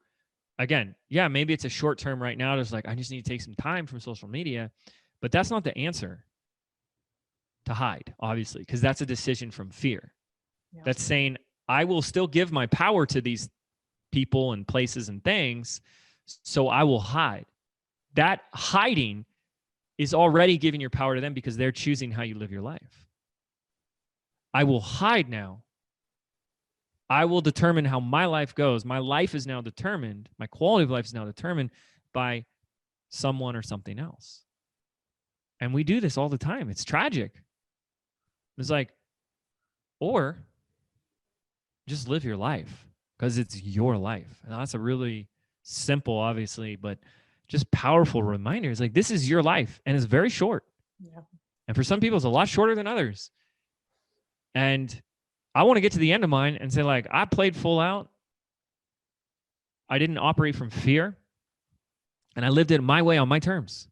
again, yeah, maybe it's a short term right now. There's like, I just need to take some time from social media, but that's not the answer to hide, obviously, because that's a decision from fear. Yeah. That's saying, I will still give my power to these people and places and things, so I will hide. That hiding is already giving your power to them because they're choosing how you live your life. I will hide now. I will determine how my life goes. My life is now determined. My quality of life is now determined by someone or something else. And we do this all the time. It's tragic. It's like, or just live your life because it's your life. And that's a really simple, obviously, but just powerful reminder. It's like, this is your life and it's very short. Yeah. And for some people, it's a lot shorter than others. And I want to get to the end of mine and say, like, I played full out. I didn't operate from fear. And I lived it my way on my terms.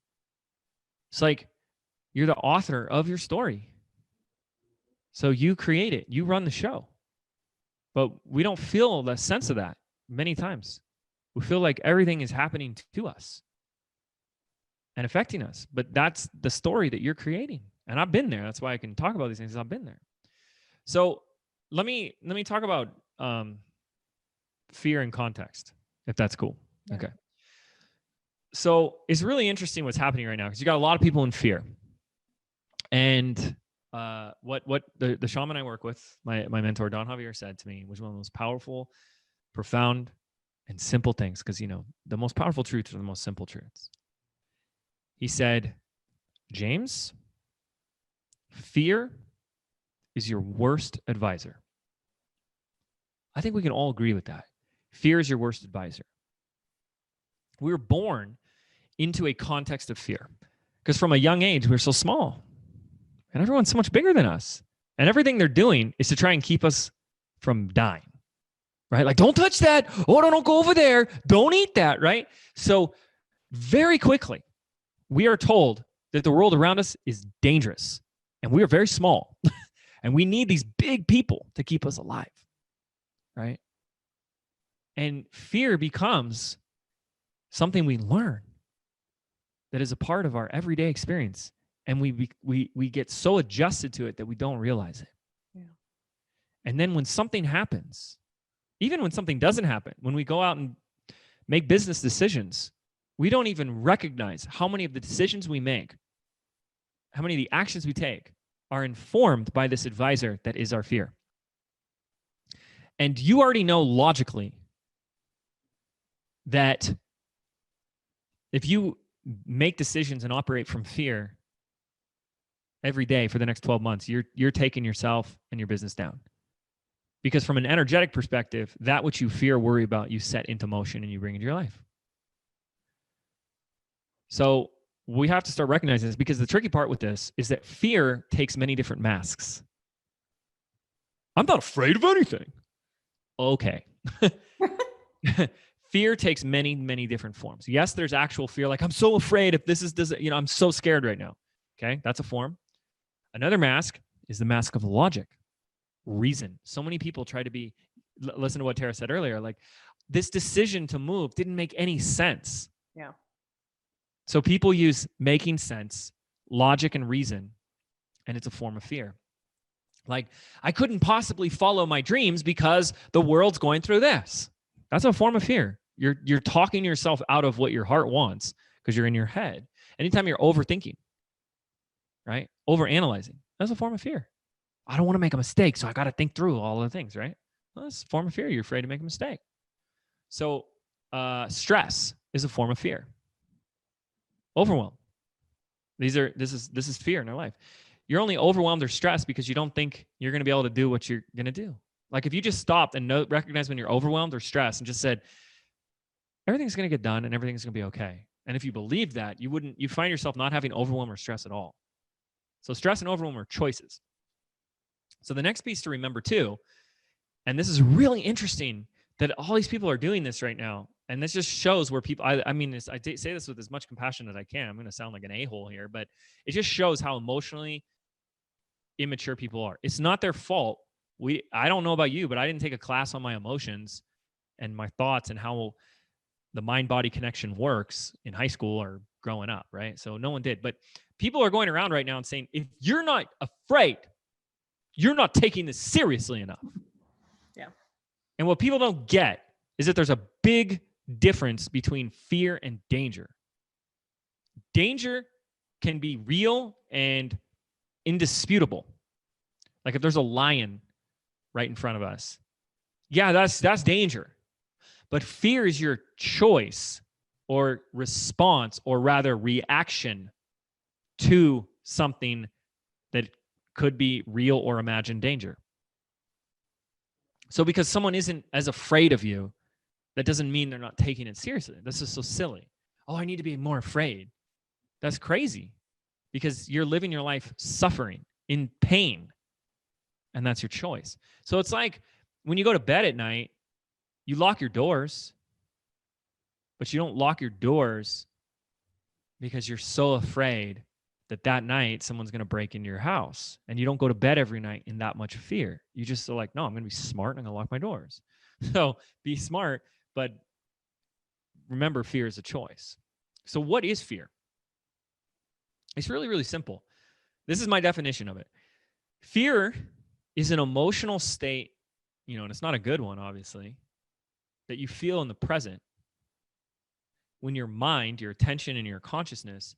It's like, you're the author of your story. So you create it. You run the show. But we don't feel the sense of that many times. We feel like everything is happening to us. and affecting us. But that's the story that you're creating. And I've been there. That's why I can talk about these things. I've been there. So let me talk about fear in context, if that's cool. Yeah. Okay. So it's really interesting what's happening right now, because you got a lot of people in fear. And what the shaman I work with, my mentor Don Javier, said to me was one of the most powerful, profound, and simple things, because the most powerful truths are the most simple truths. He said, James, fear is your worst advisor. I think we can all agree with that. Fear is your worst advisor. We were born into a context of fear, because from a young age, we're so small and everyone's so much bigger than us. And everything they're doing is to try and keep us from dying, right? Like, don't touch that. Oh, don't go over there. Don't eat that, right? So very quickly, we are told that the world around us is dangerous and we are very small and we need these big people to keep us alive, right? And fear becomes something we learn that is a part of our everyday experience. And we get so adjusted to it that we don't realize it. Yeah. And then when something happens, even when something doesn't happen, when we go out and make business decisions, we don't even recognize how many of the decisions we make, how many of the actions we take are informed by this advisor that is our fear. And you already know logically that if you make decisions and operate from fear every day for the next 12 months, you're taking yourself and your business down. Because from an energetic perspective, that which you fear, worry about, you set into motion and you bring into your life. So we have to start recognizing this, because the tricky part with this is that fear takes many different masks. I'm not afraid of anything. Okay. Fear takes many, many different forms. Yes, there's actual fear. Like, I'm so afraid if this is, I'm so scared right now. Okay. That's a form. Another mask is the mask of logic, reason. So many people try to listen to what Tara said earlier, like, this decision to move didn't make any sense. Yeah. So people use making sense, logic, and reason, and it's a form of fear. Like, I couldn't possibly follow my dreams because the world's going through this. That's a form of fear. You're talking yourself out of what your heart wants because you're in your head. Anytime you're overthinking, right? Overanalyzing, that's a form of fear. I don't want to make a mistake, so I got to think through all the things, right? Well, that's a form of fear. You're afraid to make a mistake. So stress is a form of fear. Overwhelm. This is fear in our life. You're only overwhelmed or stressed because you don't think you're going to be able to do what you're going to do. Like, if you just stopped and recognize when you're overwhelmed or stressed and just said, everything's going to get done and everything's going to be okay. And if you believe that, you find yourself not having overwhelm or stress at all. So stress and overwhelm are choices. So the next piece to remember too, and this is really interesting that all these people are doing this right now. And this just shows where people, I say this with as much compassion as I can. I'm going to sound like an a-hole here, but it just shows how emotionally immature people are. It's not their fault. I don't know about you, but I didn't take a class on my emotions and my thoughts and how the mind-body connection works in high school or growing up, right? So no one did. But people are going around right now and saying, if you're not afraid, you're not taking this seriously enough. Yeah. And what people don't get is that there's a big difference between fear and danger. Danger can be real and indisputable. Like, if there's a lion right in front of us, yeah, that's danger. But fear is your choice or response, or rather reaction to something that could be real or imagined danger. So because someone isn't as afraid of you, that doesn't mean they're not taking it seriously. This is so silly. Oh, I need to be more afraid. That's crazy, because you're living your life suffering, in pain, and that's your choice. So it's like when you go to bed at night, you lock your doors, but you don't lock your doors because you're so afraid that night someone's going to break into your house. And you don't go to bed every night in that much fear. You just are like, no, I'm going to be smart and I'm going to lock my doors. So be smart, but remember, fear is a choice. So what is fear? It's really, really simple. This is my definition of it. Fear is an emotional state, and it's not a good one, obviously, that you feel in the present when your mind, your attention, and your consciousness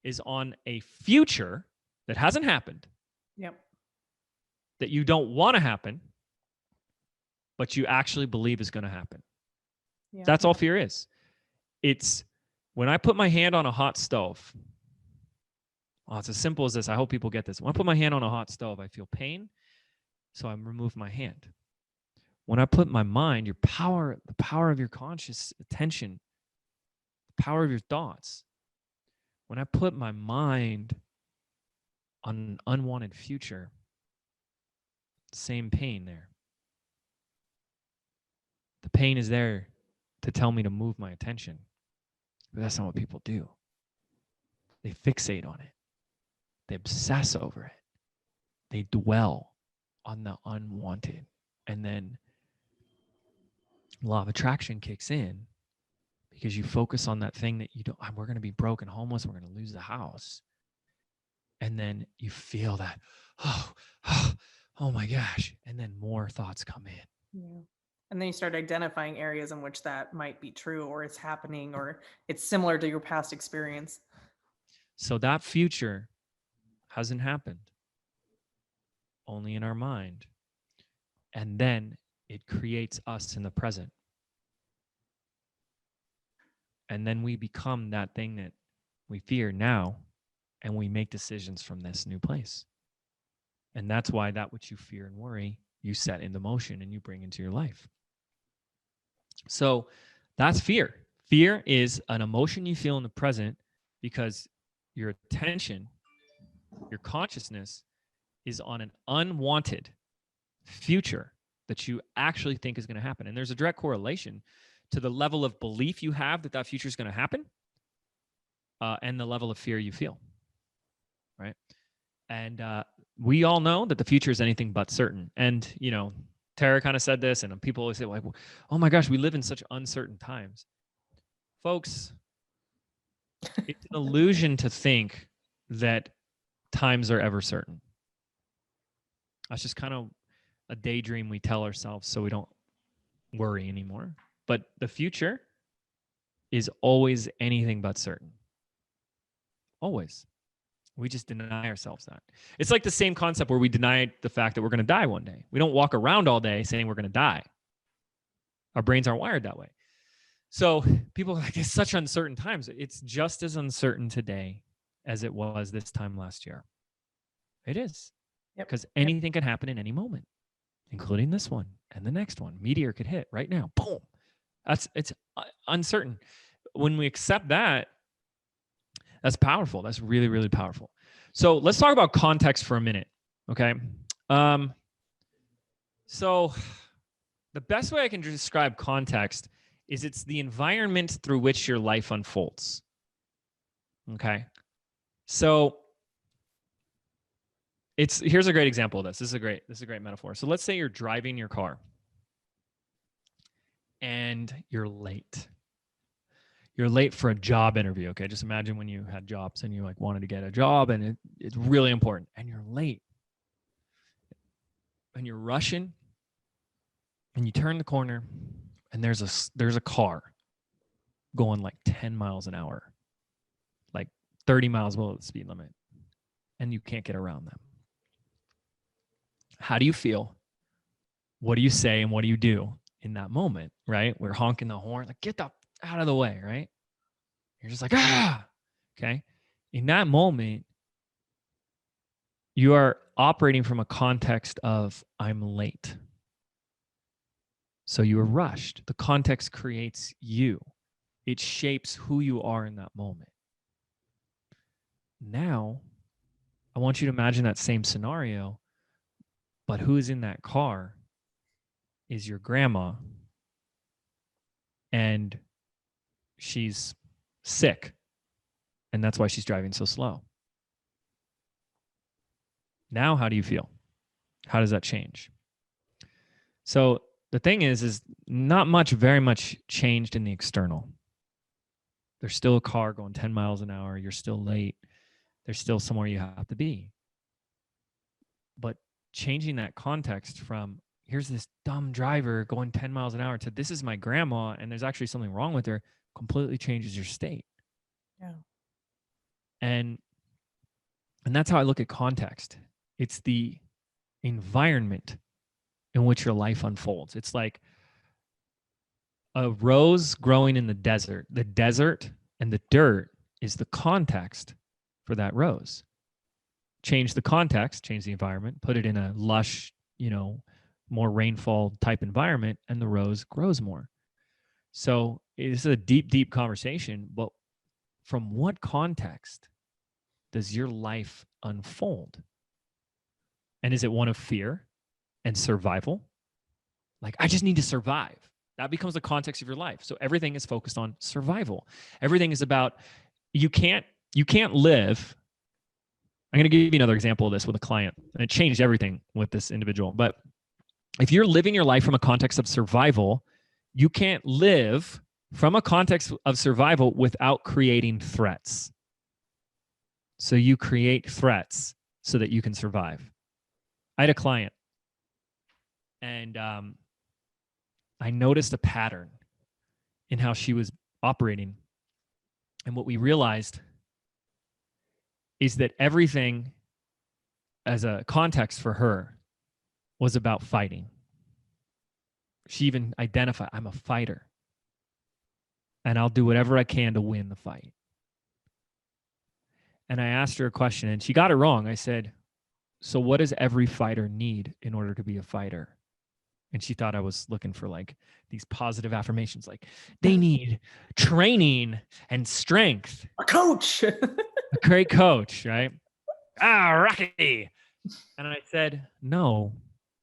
is on a future that hasn't happened. Yep. That you don't want to happen, but you actually believe is going to happen. Yeah. That's all fear is. It's when I put my hand on a hot stove. Oh, it's as simple as this. I hope people get this. When I put my hand on a hot stove, I feel pain, so I remove my hand. When I put my mind, the power of your conscious attention, the power of your thoughts, when I put my mind on an unwanted future, same pain there. The pain is there to tell me to move my attention. But that's not what people do. They fixate on it. They obsess over it. They dwell on the unwanted. And then law of attraction kicks in because you focus on that thing that you don't, we're going to be broke and homeless. We're going to lose the house. And then you feel that, oh my gosh. And then more thoughts come in. Yeah. And then you start identifying areas in which that might be true, or it's happening, or it's similar to your past experience. So that future hasn't happened, only in our mind. And then it creates us in the present. And then we become that thing that we fear now, and we make decisions from this new place. And that's why that which you fear and worry, you set into motion and you bring into your life. So that's fear. Fear is an emotion you feel in the present because your attention, your consciousness is on an unwanted future that you actually think is going to happen. And there's a direct correlation to the level of belief you have that future is going to happen and the level of fear you feel, right? And we all know that the future is anything but certain. And, Tara kind of said this, and people always say, like, oh my gosh, we live in such uncertain times. Folks, it's an illusion to think that times are ever certain. That's just kind of a daydream we tell ourselves so we don't worry anymore. But the future is always anything but certain. Always. We just deny ourselves that. It's like the same concept where we deny the fact that we're going to die one day. We don't walk around all day saying we're going to die. Our brains aren't wired that way. So people are like, it's such uncertain times. It's just as uncertain today as it was this time last year. It is. Because anything can happen in any moment, including this one and the next one. Meteor could hit right now. Boom. It's uncertain. When we accept that, that's powerful. That's really, really powerful. So let's talk about context for a minute. Okay. So the best way I can describe context is it's the environment through which your life unfolds. Okay. So here's a great example of this. This is a great metaphor. So let's say you're driving your car and you're late. You're late for a job interview. Okay. Just imagine when you had jobs and you wanted to get a job and it's really important and you're late and you're rushing and you turn the corner and there's a car going 10 miles an hour, 30 miles below the speed limit, and you can't get around them. How do you feel? What do you say and what do you do in that moment, right? We're honking the horn, get the out of the way, right? You're just okay. In that moment, you are operating from a context of I'm late. So you are rushed. The context creates you. It shapes who you are in that moment. Now, I want you to imagine that same scenario, but who is in that car is your grandma, and she's sick, and that's why she's driving so slow. Now, how do you feel? How does that change? So the thing is not very much changed in the external. There's still a car going 10 miles an hour. You're still late. there's still somewhere you have to be. But changing that context from here's this dumb driver going 10 miles an hour to this is my grandma and there's actually something wrong with her completely changes your state. Yeah. And that's how I look at context. It's the environment in which your life unfolds. It's like a rose growing in the desert. The desert and the dirt is the context for that rose. Change the context, change the environment, put it in a lush, more rainfall type environment, and the rose grows more. So it's a deep, deep conversation, but from what context does your life unfold? And is it one of fear and survival? Like, I just need to survive. That becomes the context of your life. So everything is focused on survival. Everything is about, you can't live. I'm going to give you another example of this with a client, and it changed everything with this individual. But if you're living your life from a context of survival, you can't live from a context of survival without creating threats. So you create threats so that you can survive. I had a client, and I noticed a pattern in how she was operating. And what we realized is that everything as a context for her was about fighting. She even identified, I'm a fighter, and I'll do whatever I can to win the fight. And I asked her a question, and she got it wrong. I said, so what does every fighter need in order to be a fighter? And she thought I was looking for like these positive affirmations, like they need training and strength. A coach. A great coach, right? Rocky. And I said, no,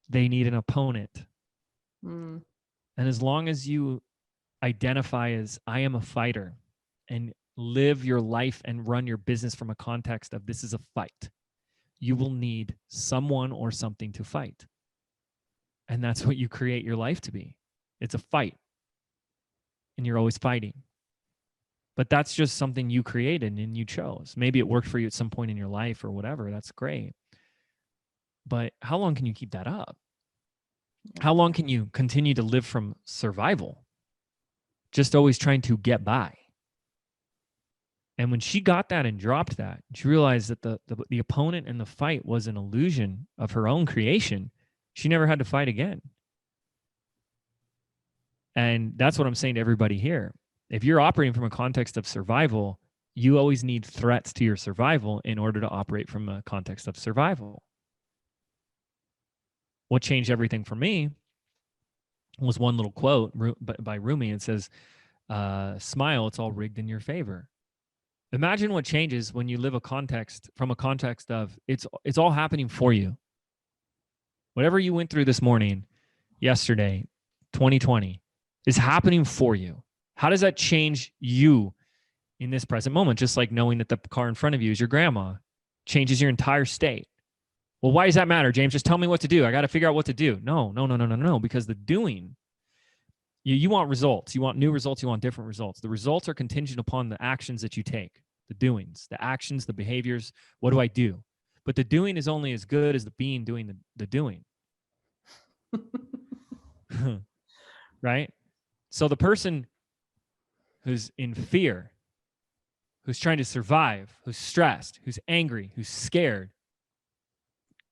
they need an opponent. And as long as you identify as I am a fighter and live your life and run your business from a context of this is a fight, you will need someone or something to fight. And that's what you create your life to be. It's a fight. And you're always fighting. But that's just something you created and you chose. Maybe it worked for you at some point in your life or whatever. That's great. But how long can you keep that up? How long can you continue to live from survival? Just always trying to get by. And when she got that and dropped that, she realized that the opponent and the fight was an illusion of her own creation. She never had to fight again. And that's what I'm saying to everybody here. If you're operating from a context of survival, you always need threats to your survival in order to operate from a context of survival. What changed everything for me was one little quote by Rumi. It says, smile, it's all rigged in your favor. Imagine what changes when you live from a context of it's all happening for you. Whatever you went through this morning, yesterday, 2020, is happening for you. How does that change you in this present moment? Just like knowing that the car in front of you is your grandma changes your entire state. Well, why does that matter, James? Just tell me what to do. I got to figure out what to do. No. Because the doing, you want results. You want new results. You want different results. The results are contingent upon the actions that you take, the doings, the actions, the behaviors. What do I do? But the doing is only as good as the being doing the doing. Right? So the person who's in fear, who's trying to survive, who's stressed, who's angry, who's scared,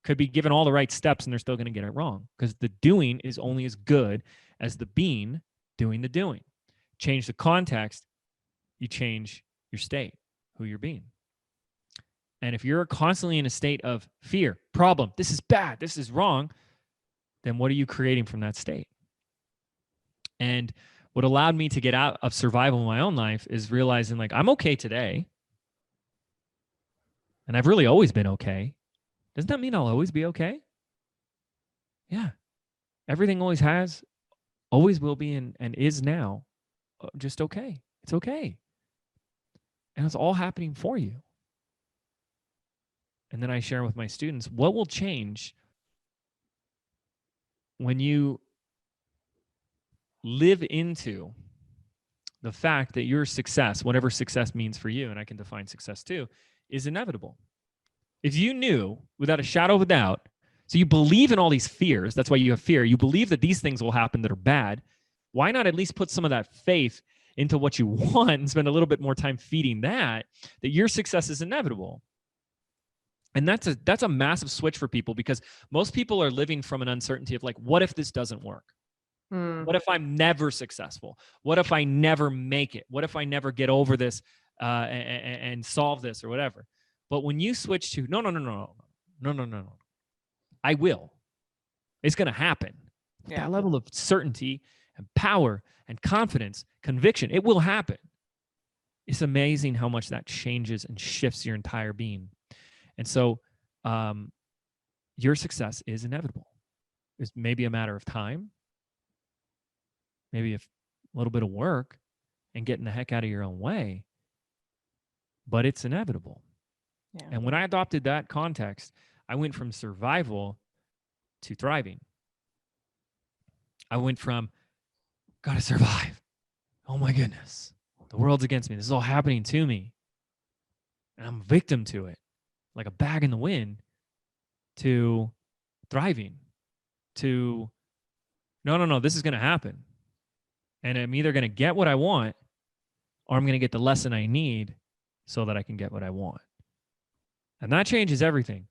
could be given all the right steps and they're still going to get it wrong because the doing is only as good as the being doing the doing. Change the context, you change your state, who you're being. And if you're constantly in a state of fear, problem, this is bad, this is wrong, then what are you creating from that state? And what allowed me to get out of survival in my own life is realizing like, I'm okay today. And I've really always been okay. Doesn't that mean I'll always be okay? Yeah. Everything always will be, and is now just okay. It's okay. And it's all happening for you. And then I share with my students, what will change when you live into the fact that your success, whatever success means for you, and I can define success too, is inevitable. If you knew without a shadow of a doubt, so you believe in all these fears, that's why you have fear. You believe that these things will happen that are bad. Why not at least put some of that faith into what you want and spend a little bit more time feeding that your success is inevitable? And that's a massive switch for people, because most people are living from an uncertainty of like, what if this doesn't work? What if I'm never successful? What if I never make it? What if I never get over this and solve this or whatever? But when you switch to no, I will. It's going to happen. Yeah. That level of certainty and power and confidence, conviction, it will happen. It's amazing how much that changes and shifts your entire being. And so your success is inevitable. It's maybe a matter of time, maybe a little bit of work and getting the heck out of your own way, but it's inevitable. Yeah. And when I adopted that context, I went from survival to thriving. I went from, gotta survive. Oh my goodness, the world's against me. This is all happening to me. And I'm a victim to it, like a bag in the wind, to thriving, to no, this is going to happen. And I'm either going to get what I want, or I'm going to get the lesson I need so that I can get what I want. And that changes everything.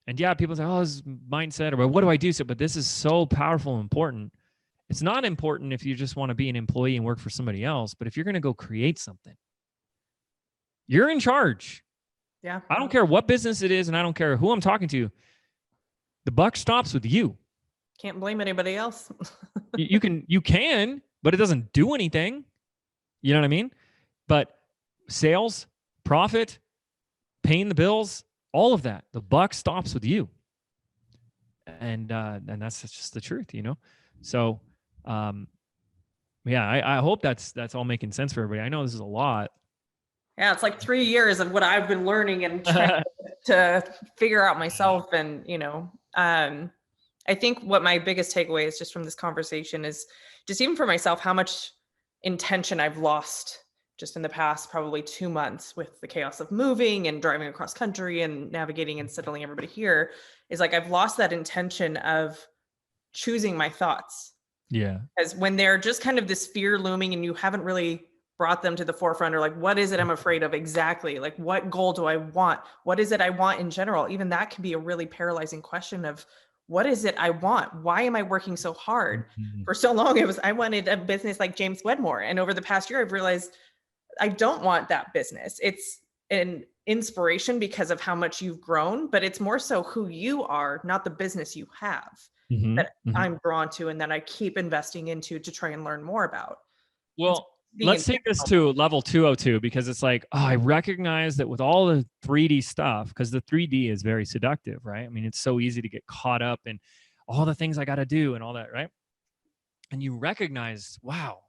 And yeah, people say, oh, this is mindset, or what do I do? But this is so powerful and important. It's not important if you just want to be an employee and work for somebody else, but if you're going to go create something, you're in charge. Yeah. I don't care what business it is, and I don't care who I'm talking to. The buck stops with you. Can't blame anybody else. you can, but it doesn't do anything. You know what I mean? But sales, profit, paying the bills, all of that, the buck stops with you. And that's just the truth, you know? So, yeah, I hope that's all making sense for everybody. I know this is a lot. Yeah, it's like 3 years of what I've been learning and trying to figure out myself. And, you know, I think what my biggest takeaway is just from this conversation is just even for myself, how much intention I've lost just in the past probably 2 months with the chaos of moving and driving across country and navigating and settling everybody here, is like I've lost that intention of choosing my thoughts. Yeah. Because when they're just kind of this fear looming and you haven't really brought them to the forefront, or like, what is it I'm afraid of exactly? Like, what goal do I want? What is it I want in general? Even that can be a really paralyzing question of, what is it I want? Why am I working so hard? Mm-hmm. For so long, I wanted a business like James Wedmore. And over the past year, I've realized I don't want that business. It's an inspiration because of how much you've grown, but it's more so who you are, not the business you have, that I'm drawn to and that I keep investing into to try and learn more about. Well, let's take this to level 202, because it's like, oh, I recognize that with all the 3D stuff, because the 3D is very seductive, right? I mean, it's so easy to get caught up in all the things I got to do and all that, right? And you recognize, wow,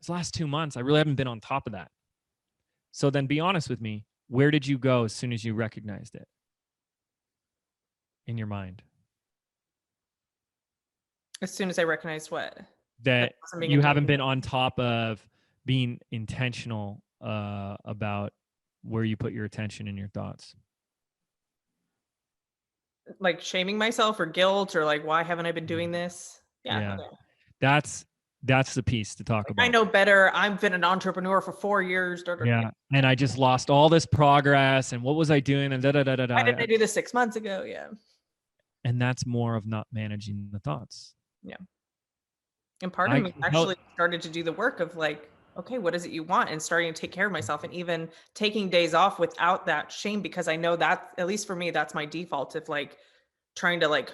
this last 2 months, I really haven't been on top of that. So then be honest with me. Where did you go as soon as you recognized it in your mind? As soon as I recognized what? That you haven't been on top of being intentional about where you put your attention and your thoughts. Like shaming myself or guilt, or like, why haven't I been doing this? Yeah. Okay. That's the piece to talk about. I know better. I've been an entrepreneur for 4 years. Yeah. And I just lost all this progress. And what was I doing? And Why didn't I do this 6 months ago? Yeah. And that's more of not managing the thoughts. Yeah. And part of me actually started to do the work of like, okay, what is it you want? And starting to take care of myself, and even taking days off without that shame, because I know that, at least for me, that's my default of like trying to like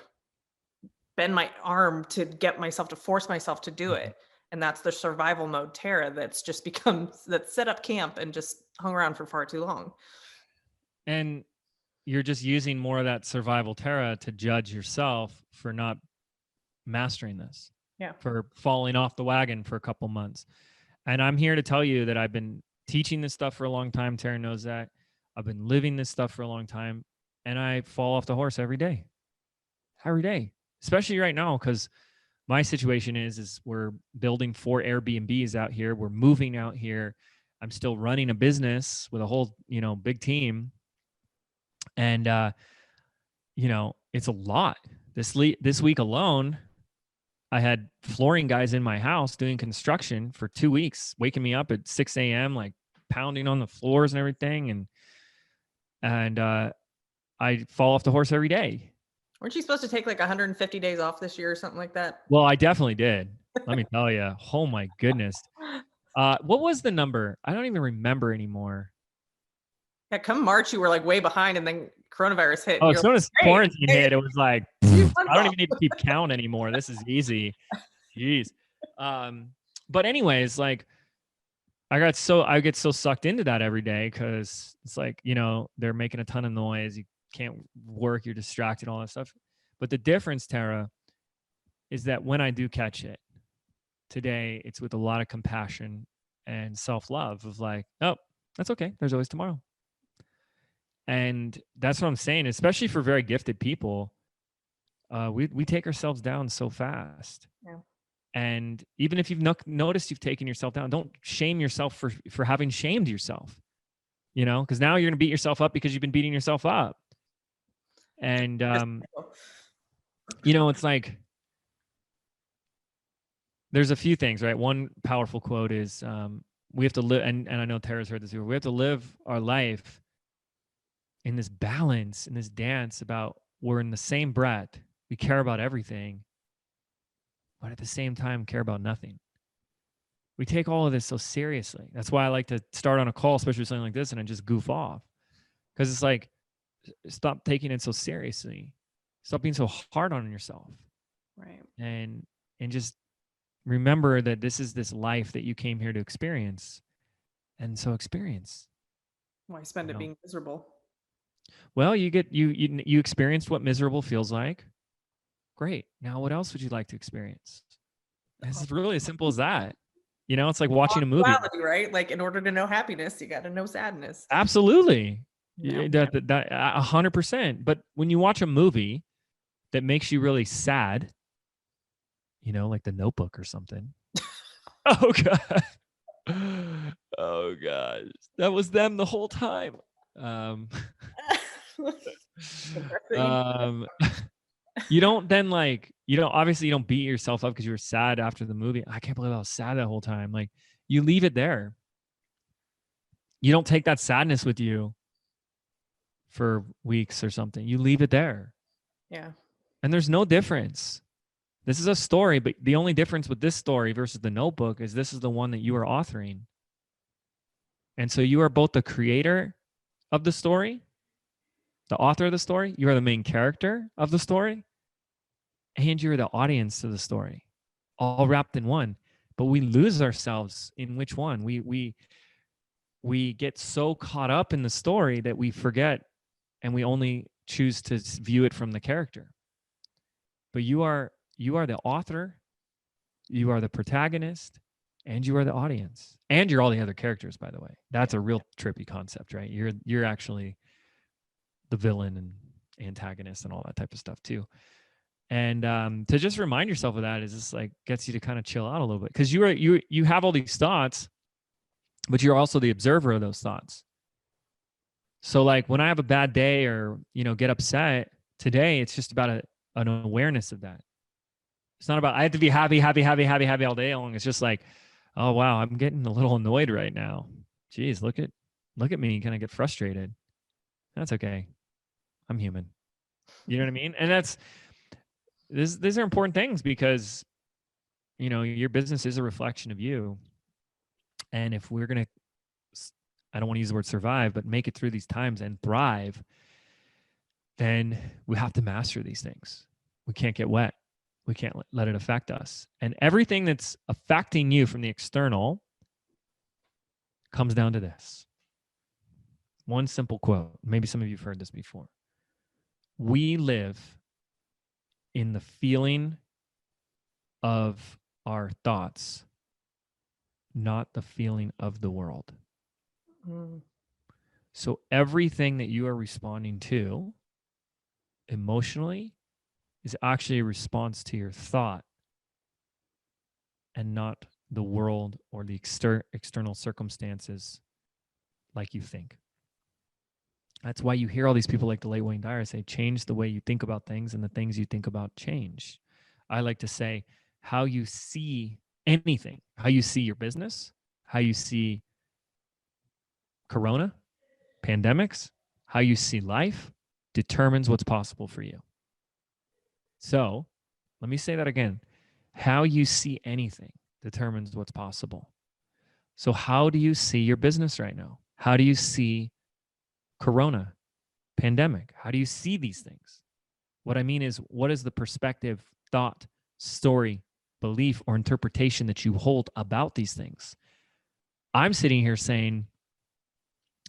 bend my arm to get myself to force myself to do it. And that's the survival mode Tara that's just become, that set up camp and just hung around for far too long. And you're just using more of that survival Tara to judge yourself for not mastering this. Yeah. For falling off the wagon for a couple months. And I'm here to tell you that I've been teaching this stuff for a long time. Tara knows that. I've been living this stuff for a long time, and I fall off the horse every day, especially right now. Cause my situation is we're building 4 Airbnbs out here. We're moving out here. I'm still running a business with a whole, big team. And, it's a lot. This week alone, I had flooring guys in my house doing construction for 2 weeks, waking me up at 6 a.m., like pounding on the floors and everything. And I fall off the horse every day. Weren't you supposed to take like 150 days off this year or something like that? Well, I definitely did. Let me tell you. Oh my goodness. What was the number? I don't even remember anymore. Yeah, come March, you were like way behind, and then coronavirus hit. Oh, And as soon as quarantine hit, it was like, I don't even need to keep count anymore. This is easy. Jeez. But anyways, like I get so sucked into that every day because it's like, they're making a ton of noise. You can't work. You're distracted, all that stuff. But the difference, Tara, is that when I do catch it today, it's with a lot of compassion and self-love of like, oh, that's okay. There's always tomorrow. And that's what I'm saying, especially for very gifted people. We take ourselves down so fast. Yeah. And even if you've noticed you've taken yourself down, don't shame yourself for having shamed yourself, because now you're going to beat yourself up because you've been beating yourself up. And, it's like, there's a few things, right? One powerful quote is, we have to live, and I know Tara's heard this before, we have to live our life in this balance, in this dance about we're in the same breath. We care about everything, but at the same time care about nothing. We take all of this so seriously. That's why I like to start on a call, especially something like this, and I just goof off. Because it's like, stop taking it so seriously. Stop being so hard on yourself. Right. And just remember that this is this life that you came here to experience. And so experience. Why spend it being miserable? Well, you experienced what miserable feels like. Great. Now what else would you like to experience? It's really as simple as that. It's like watching a movie. Right? Like in order to know happiness, you got to know sadness. Absolutely. Yeah. That 100%. But when you watch a movie that makes you really sad, like The Notebook or something. Oh God. Oh gosh. That was them the whole time. You don't then obviously you don't beat yourself up because you were sad after the movie. I can't believe I was sad that whole time. Like, you leave it there. You don't take that sadness with you for weeks or something. You leave it there. Yeah. And there's no difference. This is a story, but the only difference with this story versus The Notebook is this is the one that you are authoring. And so you are both the creator of the story, the author of the story, you are the main character of the story, and you're the audience to the story, all wrapped in one. But we lose ourselves in which one. We get so caught up in the story that we forget, and we only choose to view it from the character. But you are the author, you are the protagonist, and you are the audience, and you're all the other characters. By the way, that's a real trippy concept, right? You're actually the villain and antagonist and all that type of stuff too. And to just remind yourself of that is just like gets you to kind of chill out a little bit, because you have all these thoughts, but you're also the observer of those thoughts. So like when I have a bad day or get upset today, it's just about an awareness of that. It's not about I have to be happy all day long. It's just like, oh wow, I'm getting a little annoyed right now. Geez, look at me, kind of get frustrated. That's okay. I'm human. You know what I mean? And these are important things because your business is a reflection of you. And if we're going to, I don't want to use the word survive, but make it through these times and thrive, then we have to master these things. We can't get wet. We can't let it affect us. And everything that's affecting you from the external comes down to this. One simple quote. Maybe some of you have heard this before. We live in the feeling of our thoughts, not the feeling of the world. Mm. So everything that you are responding to emotionally is actually a response to your thought and not the world or the external circumstances like you think. That's why you hear all these people like the late Wayne Dyer say, change the way you think about things, and the things you think about change. I like to say how you see anything, how you see your business, how you see Corona, pandemics, how you see life determines what's possible for you. So let me say that again. How you see anything determines what's possible. So how do you see your business right now? How do you see Corona, pandemic? How do you see these things? What I mean is, what is the perspective, thought, story, belief, or interpretation that you hold about these things? I'm sitting here saying,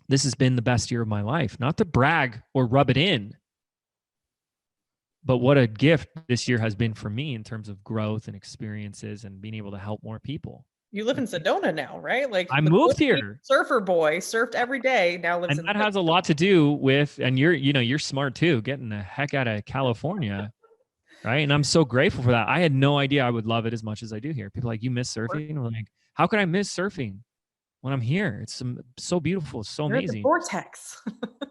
this has been the best year of my life, not to brag or rub it in, but what a gift this year has been for me in terms of growth and experiences and being able to help more people. You live in Sedona now, right? Like I the moved here. surfer boy surfed every day, now lives And in that has a lot to do with, and you're smart too, getting the heck out of California, right? And I'm so grateful for that. I had no idea I would love it as much as I do here. People are like, you miss surfing? I'm like, how could I miss surfing when I'm here? It's so beautiful. It's so You're amazing. the vortex.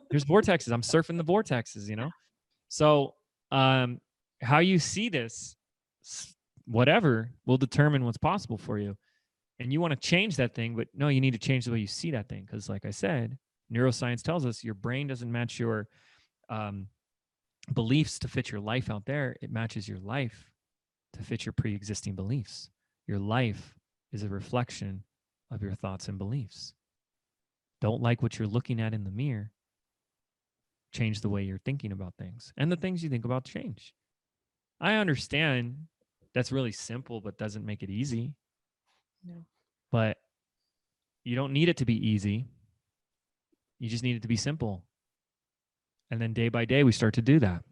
There's vortexes. I'm surfing the vortexes, So how you see this, whatever, will determine what's possible for you. And you want to change that thing, but no, you need to change the way you see that thing. Because like I said, neuroscience tells us your brain doesn't match your beliefs to fit your life out there. It matches your life to fit your pre-existing beliefs. Your life is a reflection of your thoughts and beliefs. Don't like what you're looking at in the mirror. Change the way you're thinking about things, and the things you think about change. I understand that's really simple, but doesn't make it easy. No. But you don't need it to be easy. You just need it to be simple. And then day by day, we start to do that.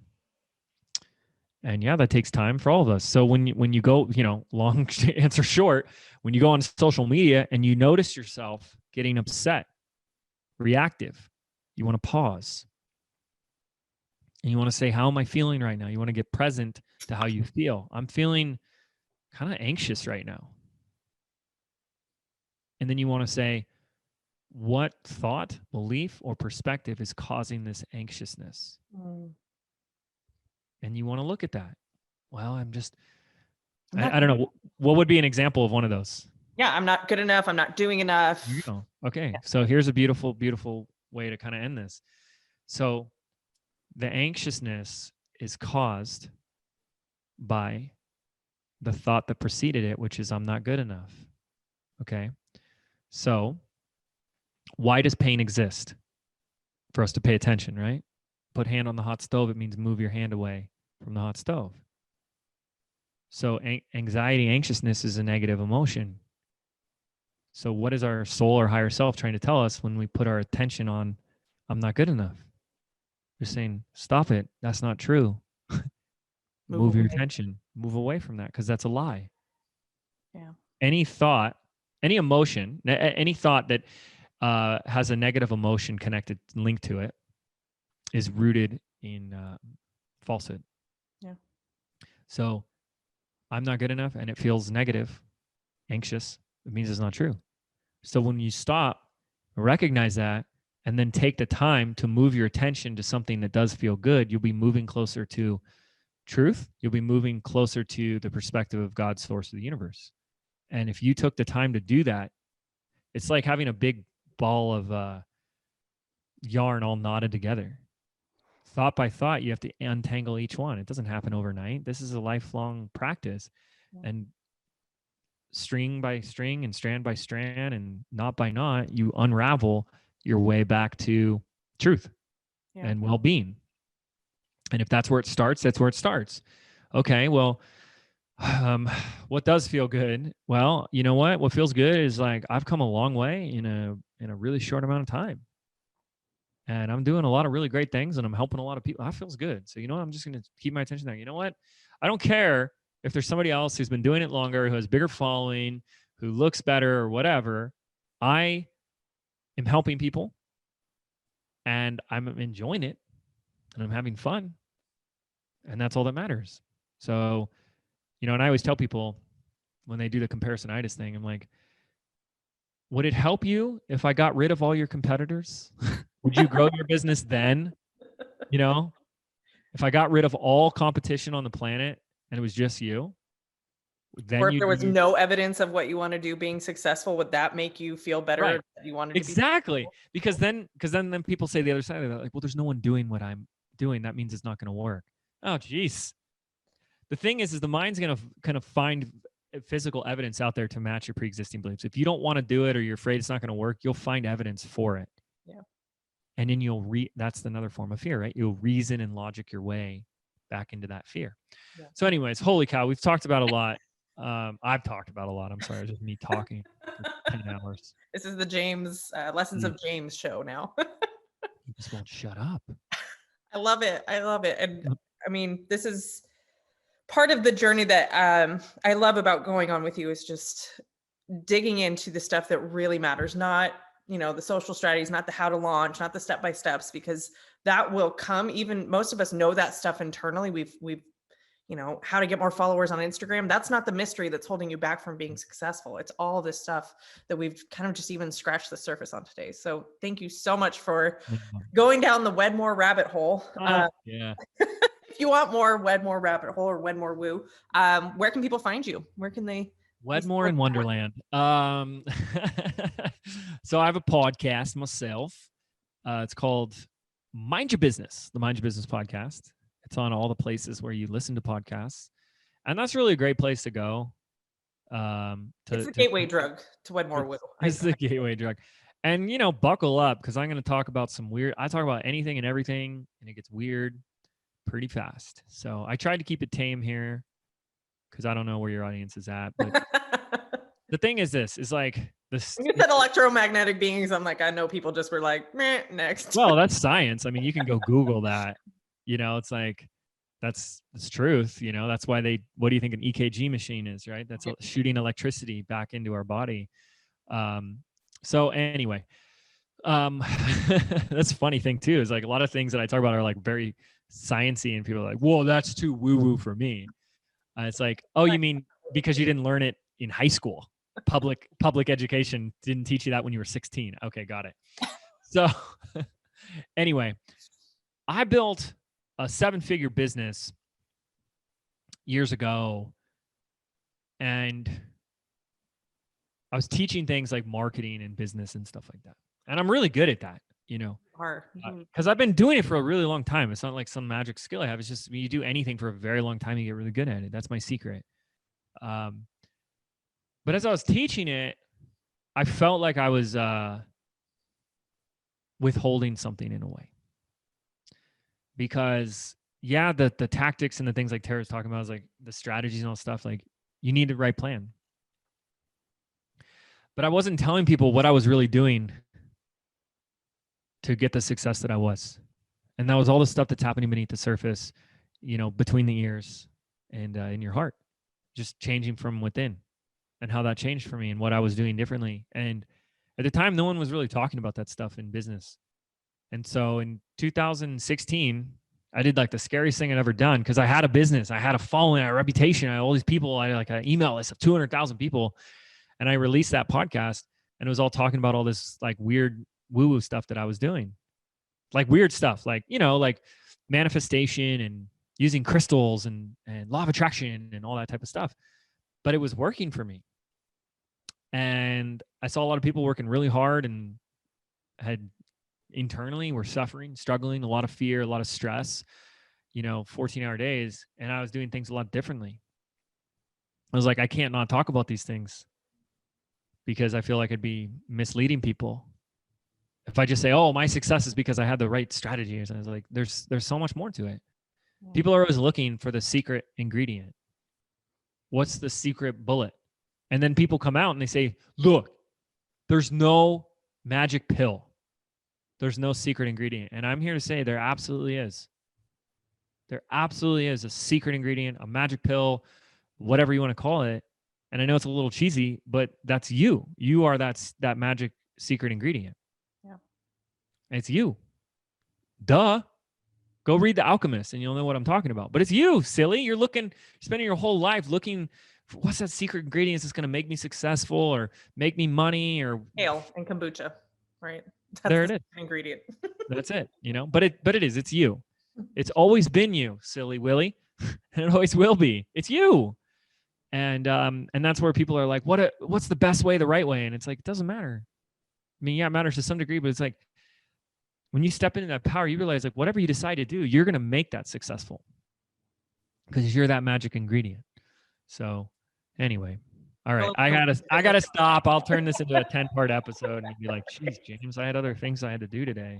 And yeah, that takes time for all of us. So when you go, long answer short, when you go on social media and you notice yourself getting upset, reactive, you want to pause. And you want to say, how am I feeling right now? You want to get present to how you feel. I'm feeling kind of anxious right now. And then you want to say, what thought, belief, or perspective is causing this anxiousness? And you want to look at that. Well, I don't know. What would be an example of one of those? Yeah, I'm not good enough. I'm not doing enough. Here you go. Okay. Yeah. So here's a beautiful, beautiful way to kind of end this. So the anxiousness is caused by the thought that preceded it, which is I'm not good enough. Okay. So why does pain exist? For us to pay attention, right? Put hand on the hot stove, it means move your hand away from the hot stove. So anxiety, anxiousness is a negative emotion. So what is our soul or higher self trying to tell us when we put our attention on I'm not good enough? They're saying, stop it. That's not true. Move your attention. Move away from that, because that's a lie. Yeah. Any thought, any emotion, any thought that has a negative emotion connected, linked to it, is rooted in falsehood. Yeah. So I'm not good enough and it feels negative, anxious, it means it's not true. So when you stop, recognize that, and then take the time to move your attention to something that does feel good, you'll be moving closer to truth. You'll be moving closer to the perspective of God's source of the universe. And if you took the time to do that, it's like having a big ball of yarn all knotted together. Thought by thought, you have to untangle each one. It doesn't happen overnight. This is a lifelong practice. And string by string and strand by strand and knot by knot, you unravel your way back to truth and well-being. And if that's where it starts, that's where it starts. Okay, well, what does feel good? Well, you know what? What feels good is like I've come a long way in a really short amount of time. And I'm doing a lot of really great things and I'm helping a lot of people. That feels good. So, you know what? I'm just going to keep my attention there. You know what? I don't care if there's somebody else who's been doing it longer, who has bigger following, who looks better or whatever. I am helping people and I'm enjoying it and I'm having fun. And that's all that matters. So, and I always tell people when they do the comparisonitis thing, I'm like, would it help you if I got rid of all your competitors? Would you grow your business then? You know, if I got rid of all competition on the planet and it was just you, then Or if you there was do no evidence of what you want to do being successful, would that make you feel better right. that you wanted to be Exactly. successful? Because then people say the other side of that, like, well, there's no one doing what I'm doing. That means it's not going to work. Oh, geez. The thing is the mind's going to kind of find physical evidence out there to match your pre-existing beliefs. If you don't want to do it or you're afraid it's not going to work, you'll find evidence for it. Yeah. And then that's another form of fear, right? You'll reason and logic your way back into that fear. Yeah. So anyways, holy cow, we've talked about a lot. I've talked about a lot. I'm sorry. It's just me talking for 10 hours. This is the James Lessons of James show now. You just won't shut up. I love it. I love it. And I mean, this is part of the journey that I love about going on with you is just digging into the stuff that really matters, not, the social strategies, not the how to launch, not the step-by-steps, because that will come. Even most of us know that stuff internally. We've how to get more followers on Instagram. That's not the mystery that's holding you back from being successful. It's all this stuff that we've kind of just even scratched the surface on today. So thank you so much for going down the Wedmore rabbit hole. Yeah. If you want more Wedmore rabbit hole or Wedmore woo, where can people find you? Where can they? Wedmore in Wonderland. So I have a podcast myself. It's called Mind Your Business, the Mind Your Business podcast. It's on all the places where you listen to podcasts. And that's really a great place to go. It's the gateway drug to Wedmore woo. It's the gateway drug. And, buckle up because I'm going to talk about I talk about anything and everything, and it gets weird pretty fast. So I tried to keep it tame here because I don't know where your audience is at. But the thing is like this. You said electromagnetic beings. I'm like, I know people just were like, meh, next. Well, that's science. I mean, you can go Google that. It's like that's truth. That's why what do you think an EKG machine is, right? That's shooting electricity back into our body. So anyway, that's a funny thing too, is like a lot of things that I talk about are like very sciencey and people are like, whoa, that's too woo-woo for me. It's like, oh, you mean because you didn't learn it in high school? Public education didn't teach you that when you were 16. Okay, got it. So anyway, I built a 7-figure business years ago, and I was teaching things like marketing and business and stuff like that. And I'm really good at that, because I've been doing it for a really long time. It's not like some magic skill I have. It's just you do anything for a very long time, you get really good at it. That's my secret. But as I was teaching it, I felt like I was withholding something in a way. Because the tactics and the things like Tara's talking about is like the strategies and all stuff, like you need the right plan. But I wasn't telling people what I was really doing to get the success that I was. And that was all the stuff that's happening beneath the surface, between the ears and in your heart, just changing from within, and how that changed for me and what I was doing differently. And at the time, no one was really talking about that stuff in business. And so in 2016, I did like the scariest thing I'd ever done, because I had a business, I had a following, I had a reputation, I had all these people, I had like an email list of 200,000 people. And I released that podcast, and it was all talking about all this like weird woo-woo stuff that I was doing, like weird stuff, like, like manifestation and using crystals and law of attraction and all that type of stuff. But it was working for me. And I saw a lot of people working really hard and had internally were suffering, struggling, a lot of fear, a lot of stress, 14-hour days. And I was doing things a lot differently. I was like, I can't not talk about these things, because I feel like I'd be misleading people if I just say, oh, my success is because I had the right strategies. And I was like, there's so much more to it. People are always looking for the secret ingredient. What's the secret bullet? And then people come out and they say, look, there's no magic pill. There's no secret ingredient. And I'm here to say there absolutely is. There absolutely is a secret ingredient, a magic pill, whatever you want to call it. And I know it's a little cheesy, but that's you. You are that magic secret ingredient. Yeah. And it's you. Duh. Go read The Alchemist and you'll know what I'm talking about. But it's you, silly. You're spending your whole life looking for what's that secret ingredient that's going to make me successful or make me money or kale and kombucha, right? There it is. Ingredient. That's it, you know, but it is, it's you. It's always been you, silly Willy. And it always will be. It's you. And that's where people are like, what's the best way, the right way? And it's like, it doesn't matter. I mean, yeah, it matters to some degree, but it's like when you step into that power, you realize like whatever you decide to do, you're going to make that successful because you're that magic ingredient. So anyway, all right, I gotta stop. I'll turn this into a 10-part episode and be like, geez, James, I had other things I had to do today.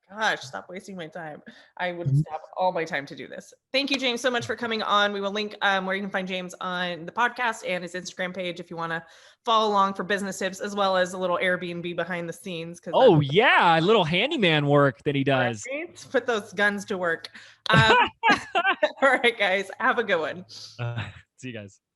Gosh, stop wasting my time. I would stop all my time to do this. Thank you, James, so much for coming on. We will link where you can find James on the podcast and his Instagram page if you want to follow along for business tips, as well as a little Airbnb behind the scenes. Oh yeah, a little handyman work that he does. Right? Put those guns to work. All right, guys, have a good one. See you guys.